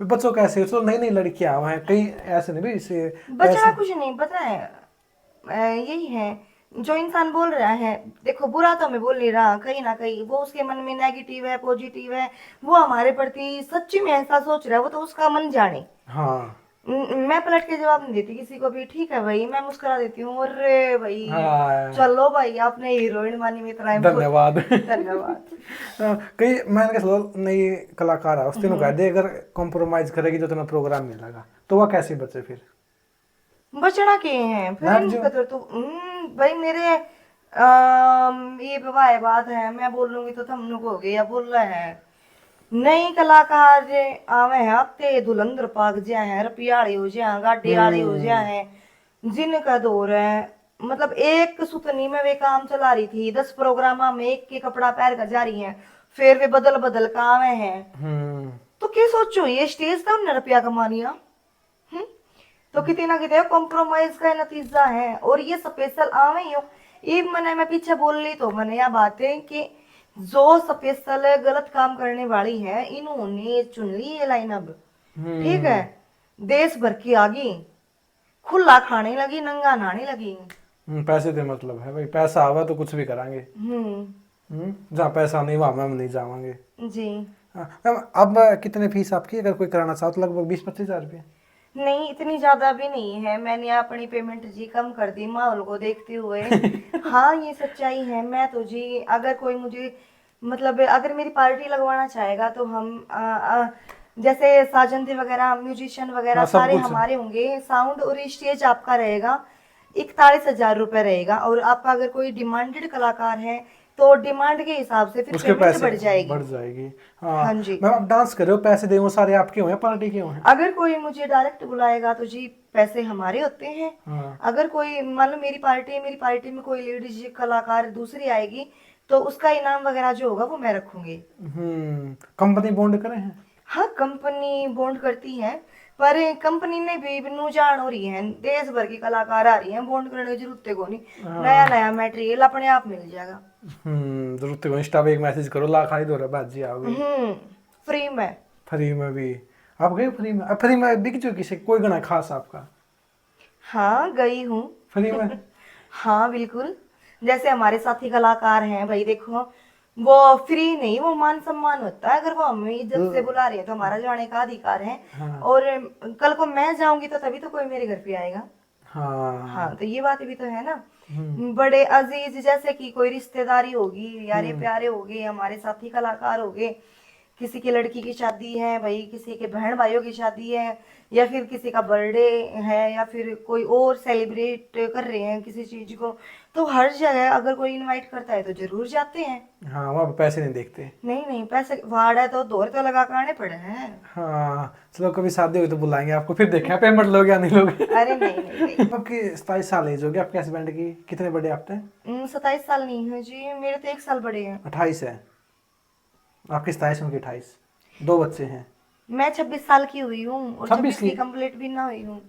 बच्चों कैसे तो नई नई लड़कियां हुए हैं कई ऐसे नहीं भी इसे बचना ऐसे। कुछ नहीं, पता है यही है जो इंसान बोल रहा है। देखो बुरा तो मैं बोल नहीं रहा, कहीं ना कहीं वो उसके मन में नेगेटिव है पॉजिटिव है, वो हमारे प्रति सच्ची में ऐसा सोच रहा है, वो तो उसका मन जाने। हाँ मैं पलट के जवाब नहीं देती किसी को भी, ठीक है भाई, मैं मुस्कुरा देती हूँ, अरे भाई हाँ चलो भाई आपने हीरोइन मानी में इतना धन्यवाद। धन्यवाद। कई मैंने कहा चलो नई कलाकार है उस तीनों कह दे अगर कॉम्प्रोमाइज करेगी तो तुम्हें प्रोग्राम मिलेगा तो वह कैसे बचे फिर? बचना के हैं फिर नाक इन जो कदर तो भाई मेरे ये विवाह बात है, मैं बोलूंगी तो तुम लोग हो गए या बोल रहे हैं। नई कलाकार जे आवे हैं आते धुलंधर पाक जा है, रपियाड़े हो जा, गाडे आड़े हो जा है, जिनका दौर है मतलब एक सुतनी में वे काम चला रही थी, 10 प्रोग्राम में एक के कपड़ा पहन कर जा रही है, फिर वे बदल बदल का आवे हैं। तो क्या सोचो ये स्टेज था उन्हें रुपया कमानिया। तो कितने ना कितने कॉम्प्रोमाइज का नतीजा है, और ये स्पेशल आवे ही हो। ये मैंने मैं पीछे बोल ली तो मैंने यह बात है कि जो स्पेशल गलत काम करने वाली है इन्होंने चुन ली ये लाइन अब। ठीक है, देश भर की आगी, खुला खाने लगी नंगा नहाने लगी। पैसे दे मतलब है भाई, पैसा आवा तो कुछ भी करांगे। जहाँ पैसा नहीं वहाँ मैम नहीं जावांगे। जी मैम अब कितने फीस आपकी अगर कोई कराना चाहो तो? लगभग 20-25 हजार रुपये। नहीं, इतनी ज्यादा भी नहीं है, मैंने अपनी पेमेंट जी कम कर दी माहौल को देखते हुए। हाँ ये सच्चाई है, मैं तो जी अगर कोई मुझे मतलब अगर मेरी पार्टी लगवाना चाहेगा तो हम जैसे साजंती वगैरह म्यूजिशियन वगैरह हाँ सब सारे कुछ। हमारे होंगे, साउंड और स्टेज आपका रहेगा 41,000 रुपये रहेगा। और आपका अगर कोई डिमांडेड कलाकार है तो डिमांड के हिसाब से फिर उसके पेमेंट पैसे बढ़ जाएगी। बढ़ जाएगी। हाँ हाँ जी, मैम आप डांस कर रहे हो, पैसे दे वो सारे आपके हुए हैं पार्टी के हुए हैं? अगर कोई मुझे डायरेक्ट बुलाएगा तो जी पैसे हमारे होते हैं। हाँ अगर कोई मान लो मेरी पार्टी है, मेरी पार्टी में कोई लेडीज कलाकार दूसरी आएगी तो उसका इनाम वगैरह जो होगा वो मैं रखूंगी। कंपनी बॉन्ड करे हैं? हाँ कंपनी बॉन्ड करती है, पर कंपनी ने भी नू जान हो रही है, देश भर की कलाकार आ रही हैं, बॉन्ड करने की जरूरत को नहीं, नया नया मटेरियल अपने आप मिल जाएगा। जरूरत है इंस्टा पे एक मैसेज करो, ला खाई दो रहा बाजी आओगे फ्री में। फ्री में भी। आप गए फ्री में? फ्री में बिक जो किसी कोई गाना खास आपका हाँ गई हूँ। फ्री में? हाँ बिल्कुल, जैसे हमारे साथी कलाकार हैं भाई, देखो वो फ्री नहीं, वो मान सम्मान होता है, अगर वो हमें इज्जत से बुला रही है तो हमारा जाने का अधिकार है। हाँ। और कल को मैं जाऊंगी तो तभी तो कोई मेरे घर पे आएगा। हाँ। हाँ तो ये बात भी तो है ना। बड़े अजीज जैसे कि कोई रिश्तेदारी होगी, यारे प्यारे होगे, हमारे साथी कलाकार होगे, किसी की लड़की की शादी है भाई, किसी के बहन भाइयों की शादी है, या फिर किसी का बर्थडे है, या फिर कोई और सेलिब्रेट कर रहे हैं किसी चीज को, तो हर जगह अगर कोई इनवाइट करता है तो जरूर जाते हैं। हाँ वहाँ पे पैसे नहीं देखते। नहीं नहीं, पैसे भाड़ा तो दौर तो लगा कर आने पड़े हैं। हाँ चलो कभी शादी हुई तो बुलाएंगे आपको, फिर देखें पेमेंट लोगे या नहीं लोगे। अरे नहीं नहीं नहीं। आपकी 27 साल एज होगी आपके हस्बैंड की, कितने बड़े आपने? 27 साल नहीं है जी, मेरे तो 1 साल बड़े हैं। 28 है आपकी, 27 उनकी 28, 2 बच्चे हैं। मैं 26 साल की हुई हूँ और 26 26 की की कंप्लीट भी ना हुई हूँ।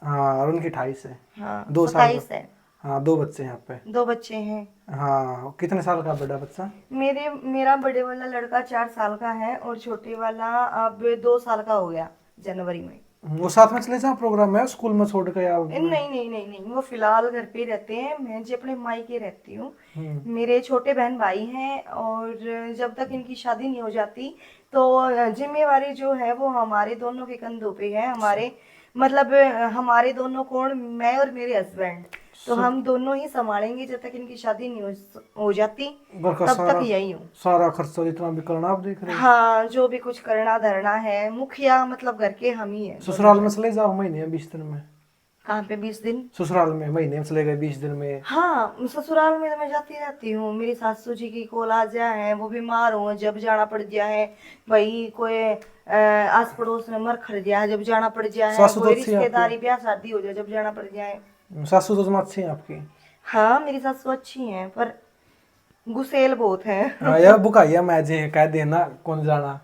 हाँ और उनकी 28 है। हाँ 2 साल 27 है। हाँ 2 बच्चे हैं आप पे। 2 बच्चे हैं। हाँ कितने साल का बड़ा बच्चा? मेरा बड़े वाला लड़का 4 साल का है और छोटे वाला अब 2 साल का हो गया जनवरी में। वो साथ में चले जाओ प्रोग्राम में, स्कूल में छोड़ के या नहीं नहीं नहीं नहीं, वो फिलहाल घर पे ही रहते हैं, मैं जी अपने मायके रहती हूँ। हम्म। मेरे छोटे बहन भाई हैं और जब तक इनकी शादी नहीं हो जाती तो जिम्मेवारी जो है वो हमारे दोनों के कंधों पे है। हमारे मतलब हमारे दोनों कौन, मैं और मेरे हस्बैंड, तो हम दोनों ही संभालेंगे जब तक इनकी शादी नहीं हो जाती, घर का तब तक यही हूँ। सारा खर्चा जितना भी करना आप देख रहे हैं? हाँ जो भी कुछ करना धरना है, मुखिया मतलब घर के हम ही हैं। ससुराल में चले जाओ महीने में 20 दिन में? कहाँ पे 20 दिन? ससुराल में महीने में चले गए 20 दिन में? हाँ ससुराल में तो मैं जाती रहती हूँ, मेरी सासू जी की कॉल आ जाए है, वो बीमार हो जब जाना पड़ गया है भाई, कोई आस पड़ोस में मर खड़ गया है जब जाना पड़ गया है, सासू तो कोई अच्छी है आपकी? रिश्तेदारी ब्याह शादी हो जाए जब जाना पड़ गया है। सासू तो तुम अच्छी है आपकी? हाँ मेरी सासू अच्छी हैं पर गुस्सेल बहुत है। हाँ यार बुकाइया मैं जे कह देना कौन जाना।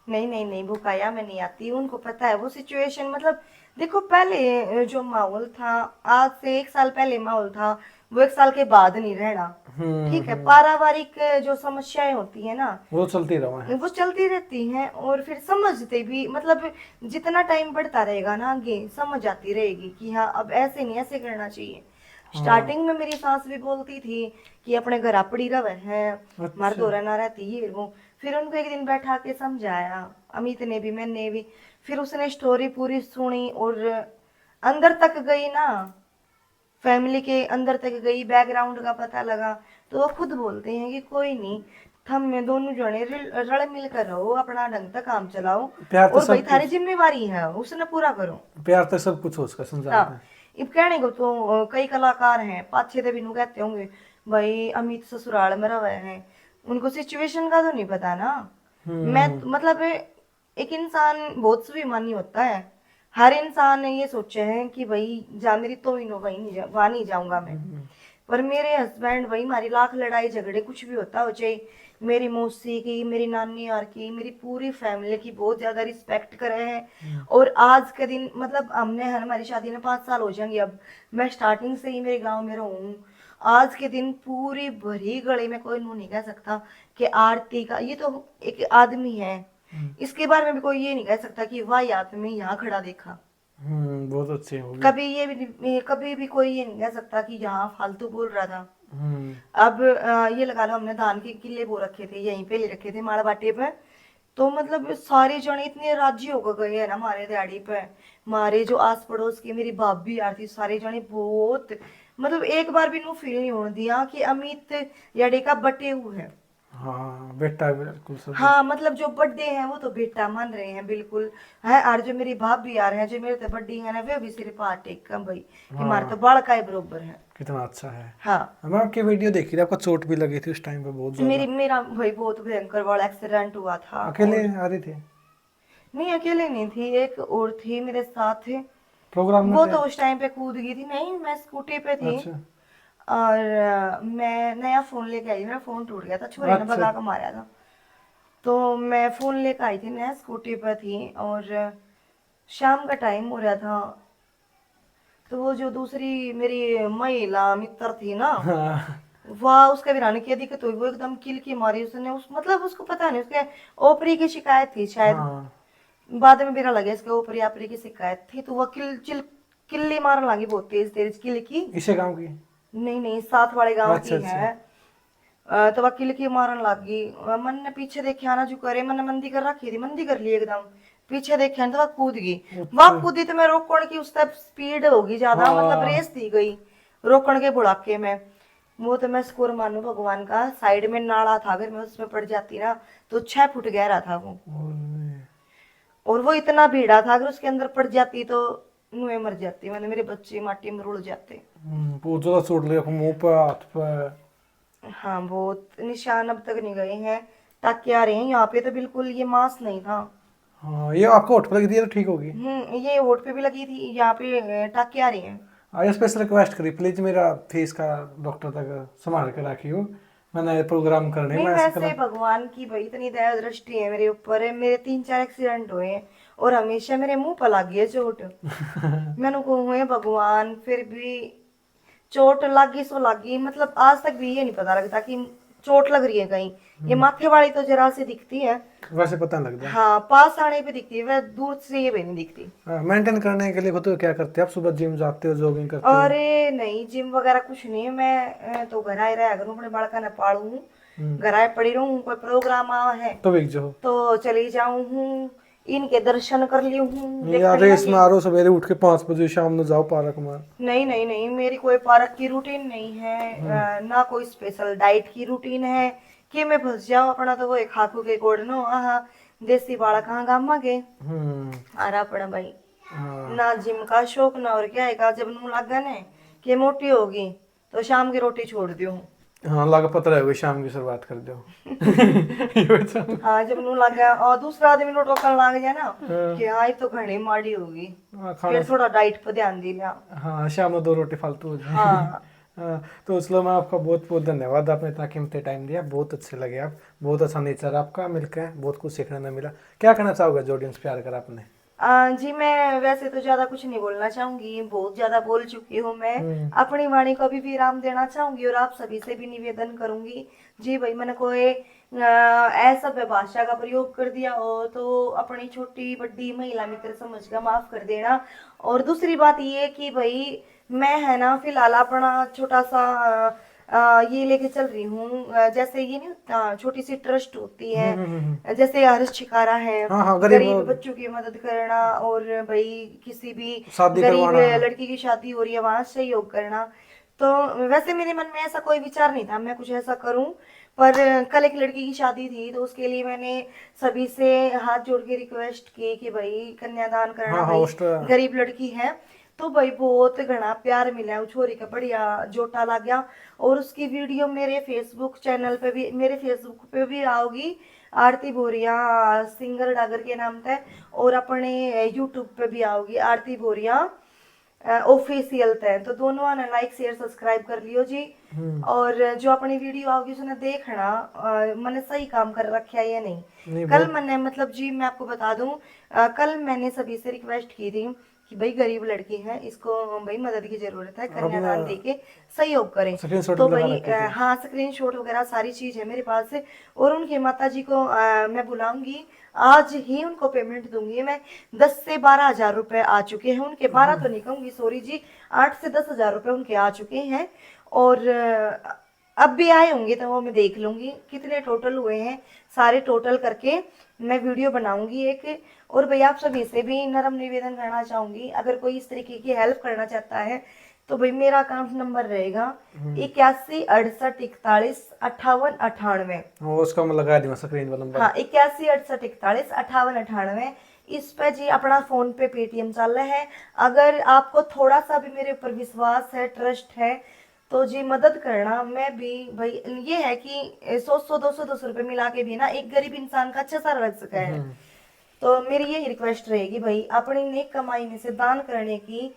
नहीं नहीं नहीं, भुकाया में नहीं आती, उनको पता है वो सिचुएशन, मतलब देखो पहले जो माहौल था, आज से 1 साल पहले माहौल था, वो 1 साल के बाद नहीं रहना। ठीक है, पारिवारिक जो समस्याएं होती है ना, वो चलती रहा है। वो चलती रहती हैं और फिर समझते भी, मतलब जितना टाइम बढ़ता रहेगा ना आगे समझ आती रहेगी कि हाँ अब ऐसे नहीं, ऐसे करना चाहिए। स्टार्टिंग में मेरी सास भी बोलती थी कि अपने घर अपड़ी रवे है, मर्द अच्छा। और ना रहती ये वो, फिर उनको एक दिन बैठा के समझाया, अमित ने भी मैंने भी, फिर उसने स्टोरी पूरी सुनी और अंदर तक गई ना, फैमिली के अंदर तक गई, बैकग्राउंड का पता लगा, तो वो खुद बोलते हैं कि कोई नहीं, थम में दोनों जने रल मिल कर रहो, अपना ढंग से काम चलाओ, प्यार तो और भाई सब थारी जिम्मेवारी है उसने पूरा करो। प्यार तो सब कुछ हो उसका समझाते हाँ हैं। इब कहने को तो कई कलाकार हैं पाछे ते बिनु कहते होंगे भाई अमित ससुराल में रहे हैं, उनको सिचुएशन का तो नहीं पता ना। मैं मतलब एक इंसान बहुत स्वाभिमानी होता है, हर इंसान ये सोचे है कि भाई जा मेरी तो ही नो वही नहीं वहां नहीं जाऊंगा मैं। पर मेरे हस्बैंड भाई, हमारी लाख लड़ाई झगड़े कुछ भी होता हो, चाहे मेरी मौसी की, मेरी नानी यार की, मेरी पूरी फैमिली की बहुत ज्यादा रिस्पेक्ट करे हैं। और आज के दिन मतलब हमने, हमारी शादी में 5 साल हो जाएंगे अब, मैं स्टार्टिंग से ही मेरे गांव में रहूं, आज के दिन पूरी भरी गली में कोई नु नहीं कह सकता कि आरती का ये तो एक आदमी है, इसके बारे में भी कोई ये नहीं कह सकता कि वाह आदमी यहाँ खड़ा देखा। बहुत अच्छे हो गए। कभी ये भी, कभी भी कोई ये नहीं कह सकता कि यहाँ फालतू बोल रहा था। अब ये लगा लो हमने धान के किले बो रखे थे, यहीं पे ले रखे थे माड़ा बाटे पे, तो मतलब सारे जने इतने राजी होकर गए हैं ना हमारे दिहाड़ी पे, हमारे जो आस पड़ोस की मेरी भाभी यार थी, सारे जने बहुत, मतलब एक बार भी नो फील नहीं होने दिया कि अमित याडे का बटे हुए है। हाँ बेटा बिल्कुल सब। हाँ मतलब जो बर्थडे हैं वो तो बेटा मान रहे हैं बिल्कुल है, और जो मेरी भाभी यार हैं जो मेरे तो बर्थडे है ना, वे भी सिर्फ हाथ टेक कम भाई कि हमारे तो बालका ही बरोबर है। कितना अच्छा है। हाँ मैं आपकी वीडियो देखी थी, आपको चोट भी लगी थी उस टाइम पे बहुत ज्यादा। मेरा भाई बहुत भयंकर वाला एक्सीडेंट हुआ था। अकेले आ रही थी? नहीं अकेले नहीं थी, एक और थी मेरे साथ, प्रोग्राम में वो थे? तो उस टाइम पे कूद गई थी, नहीं मैं स्कूटी पे थी। अच्छा। और मैं नया फोन लेके आई, मेरा फोन टूट गया था, छोरे ने भगा कर मारा था, तो मैं फोन लेकर आई थी, नया स्कूटी पर थी और शाम का टाइम हो रहा था, तो वो जो दूसरी मेरी महिला मित्र थी ना, हाँ वाह, उसका भी रानी की दिक्कत हुई, वो एकदम किल की मारी उसने, उस मतलब उसको पता नहीं, उसके ओपरी की शिकायत थी शायद। हाँ। बाद में मेरा लगे इसके ओपरी आपरी की शिकायत थी, तो वो किल्ली मारने लगी बहुत तेज तेज किल की। इसे गाँव की। नहीं नहीं, साथ वाले गांव अच्छा की अच्छा। है। तो वकील की मारन लग गई। मन ने पीछे देखे आना जो करे, मैंने मंदी कर रखी थी, मंदी कर ली एकदम। पीछे देखे तो वह कूद गई। वह अच्छा। कूदी तो मैं रोकण की उस तरफ स्पीड होगी ज्यादा, मतलब हाँ। रेस दी गई रोकण के बुढ़ाके में। वो तो मैं शुक्र मानू भगवान का, साइड में नाला था, अगर मैं उसमें पड़ जाती ना तो 6 फुट गहरा था वो। ओए। और वो इतना भीड़ा था, अगर उसके अंदर पड़ जाती तो नुए मर जाती, मैंने मेरे बच्चे माटी में रुड़ जाते। बहुत ज्यादा चोट लगी मुंह पे हाथ पे। हाँ, बहुत निशान अब तक नहीं गए हैं, टाके आ रहे हैं यहाँ पे, तो बिल्कुल ये मांस नहीं था। हाँ ये आपको होठ पे लगी थी ये तो ठीक होगी। ये होठ पे भी लगी थी, यहाँ पे टाके आ रहे हैं। आज स्पेशल रिक्वेस्ट करी प्लीज मेरा फेस का डॉक्टर तक संभाल के रखियो। मैंने प्रोग्राम करने नहीं, मैं ऐसे वैसे कलर। भगवान की भाई इतनी दया दृष्टि है मेरे ऊपर है, मेरे 3 4 एक्सीडेंट हुए हैं और हमेशा मेरे मुंह पर लगी है चोट। मैंने को हुए भगवान, फिर भी चोट लगी सो लगी, मतलब आज तक भी ये नहीं पता लगता कि चोट लग रही है कहीं। ये माथे वाली तो जरा सी दिखती है, वैसे पता नहीं लगता। हाँ, पास आने पे दिखती है, वह दूर से ये भी नहीं दिखती। मेंटेन करने के लिए खुद को क्या करते हैं आप? सुबह जिम जाते हो, जॉगिंग करते हो? अरे नहीं, जिम वगैरह कुछ नहीं है, मैं तो घर आए रहा करूँ, अपने बालका न पालू हूँ, हम्म। घर आए पड़ी रहूँ, कोई प्रोग्राम आवा है तो एक जो तो चली जाऊं हूँ, इनके दर्शन कर ली हूँ यार देखने रेस लगी। मारो सवेरे उठ के 5 बजे, शाम में जाओ पार्क में। नहीं नहीं नहीं, मेरी कोई पार्क की रूटीन नहीं है, ना कोई स्पेशल डाइट की रूटीन है कि मैं फंस जाऊं अपना, तो वो एक खाकू के गोड़नो आहा, देसी बाड़ा कहाँ गामा के हम्म। आरा पड़ा भाई। हाँ। ना जिम का शौक ना, और क्या है, जब नू लगा ने कि मोटी होगी तो शाम की रोटी छोड़ दियो। हाँ लगा पता रहेगा शाम की शुरुआत कर दो। ये बता। हाँ, जब नू लगा और दूसरा आदमी नो टोकन लग जाए ना हाँ। कि हाँ ये तो घनी माड़ी होगी, हाँ, खाना। फिर थोड़ा डाइट पर ध्यान दी लिया। हाँ शाम में 2 रोटी फालतू हो जाए। हाँ हाँ, तो चलो मैं आपका बहुत बहुत धन्यवाद, आपने इतना कीमती टाइम दिया, बहुत अच्छे लगे आप। बहुत अच्छा नेचर आपका, मिलकर बहुत कुछ सीखने को मिला। क्या कहना चाहोगे जो ऑडियंस प्यार करा आपने? जी, मैं वैसे तो ज्यादा कुछ नहीं बोलना चाहूंगी, बहुत ज्यादा बोल चुकी हूँ मैं। हम्म। अपनी वाणी को भी विराम देना चाहूंगी और आप सभी से भी निवेदन करूंगी, जी भाई, मैंने कोई ऐसा भाषा का प्रयोग कर दिया हो तो अपनी छोटी बड़ी महिला मित्र समझ कर माफ कर देना। और दूसरी बात ये कि भाई मैं है ना फिलहाल अपना छोटा सा ये लेके चल रही हूँ, जैसे ये नहीं होता, छोटी सी ट्रस्ट होती हम्म। है, जैसे हर्ष छिकारा है, हाँ हाँ गरीब। गरीब बच्चों की मदद करना, और भाई किसी भी शादी गरीब करवाना। लड़की की शादी हो रही है वहां सहयोग करना। तो वैसे मेरे मन में ऐसा कोई विचार नहीं था मैं कुछ ऐसा करूं, पर कल एक लड़की की शादी थी तो उसके लिए मैंने सभी से हाथ जोड़ के रिक्वेस्ट की कि भाई कन्यादान करना, हाँ हाँ भाई उस। गरीब लड़की है। तो भाई बहुत घना प्यार मिला है, छोरी का बढ़िया जोटा लग गया। और उसकी वीडियो मेरे फेसबुक चैनल पे भी, मेरे फेसबुक पे भी आओगी, आरती बोरिया सिंगर डागर के नाम से, और अपने यूट्यूब पे भी आओगी आरती बोरिया ऑफिशियल थे, तो दोनों ने लाइक शेयर सब्सक्राइब कर लियो जी। और जो अपनी वीडियो आओगी उसने देखना मैंने सही काम कर रखा है या नहीं। नहीं कल बहुत। मैंने, मतलब जी मैं आपको बता दूं, कल मैंने सभी से रिक्वेस्ट की थी कि भाई गरीब लड़की है, इसको भाई मदद की जरूरत है, अब मैं कन्यादान देके सहयोग करें। स्क्रीनशॉट तो भी लगा भाई रखे थे। हाँ, स्क्रीनशॉट वगैरह सारी चीज है मेरे पास से। और उनके माता जी को मैं बुलाऊंगी, आज ही उनको पेमेंट दूंगी मैं। 10 से 12 हजार रुपए आ चुके हैं उनके, 12 तो नहीं कहूंगी सॉरी जी, 8 से 10 हजार रुपए उनके आ चुके हैं। और अब भी आए होंगे तो वो मैं देख लूंगी कितने टोटल हुए हैं, सारे टोटल करके मैं वीडियो बनाऊंगी एक। और भैया आप सभी से भी नरम निवेदन करना चाहूंगी, अगर कोई इस तरीके की हेल्प करना चाहता है तो भाई मेरा अकाउंट नंबर रहेगा 81 68 41 58 98। वो उसका मैं लगा दूंगा स्क्रीन वाला नंबर। हाँ, 81 68 41 58 98। इस पे जी अपना फोन पे पेटीएम चल रहा है। अगर आपको थोड़ा सा भी मेरे ऊपर विश्वास है, ट्रस्ट है, तो जी मदद करना। मैं भी भाई, ये है कि 100 100 200 200 रुपए मिला के भी ना एक गरीब इंसान का अच्छा सा रह सका है। तो मेरी यही रिक्वेस्ट रहेगी भाई, अपनी नेक कमाई में से दान करने की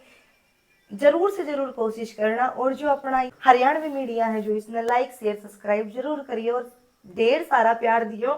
जरूर से जरूर कोशिश करना। और जो अपना हरियाणवी मीडिया है जो इसने लाइक शेयर सब्सक्राइब जरूर करिए और ढेर सारा प्यार दियो।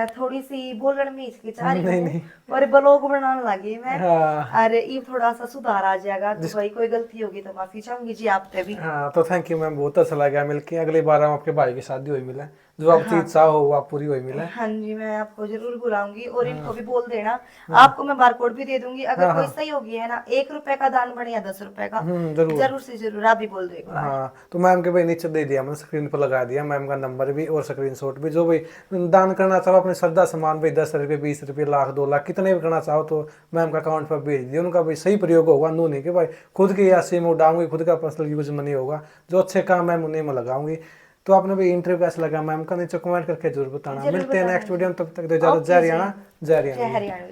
थोड़ी सी बोलने में हिचकिचा रही नहीं, हूँ नहीं। और ब्लॉग बनाने लगी मैं। हाँ। अरे ये थोड़ा सा सुधार आ जाएगा तो भाई कोई गलती होगी तो माफी चाहूंगी जी आपसे भी। हाँ तो थैंक यू मैम, बहुत अच्छा लगा मिलके। अगली बार हम आपके भाई की शादी हुई मिले, जो आपकी हाँ इच्छा हो वो आप पूरी हुई मिले। हाँ जी, मैं आपको जरूर बुलाऊंगी और इनको भी बोल देना। आपको मैं बारकोड भी दे दूंगी, अगर हाँ, कोई हाँ। सही होगी है ना, 1 रुपए का दान बने या 10 रुपए का, जरूर। जरूर से जरूर आप भी बोल दो एक बार। हाँ तो मैम के भाई नीचे दे दिया, मैंने स्क्रीन पर लगा दिया मैम का नंबर भी और स्क्रीनशॉट भी। जो भाई दान करना चाहो अपने श्रद्धा सामान भाई 10 रुपये 20 रुपये लाख 2 लाख कितने भी करना चाहो तो मैम का अकाउंट पर भेज दिया। उनका भाई सही प्रयोग होगा, नो नहीं कि भाई खुद की ऐसे में उड़ाऊंगी, खुद का पर्सनल यूज में नहीं होगा। जो अच्छे काम मैम उन्हें में लगाऊंगी। तो आपने भी इंटरव्यू कैसा लगा मैम का नीचे कमेंट करके जरूर बताना। जरूर मिलते हैं बताना नेक्स्ट जी। वीडियो में, तब तक दो इजाजत। जय ओके जी, हरियाणा, जय जय हरियाणा। हरियाणा।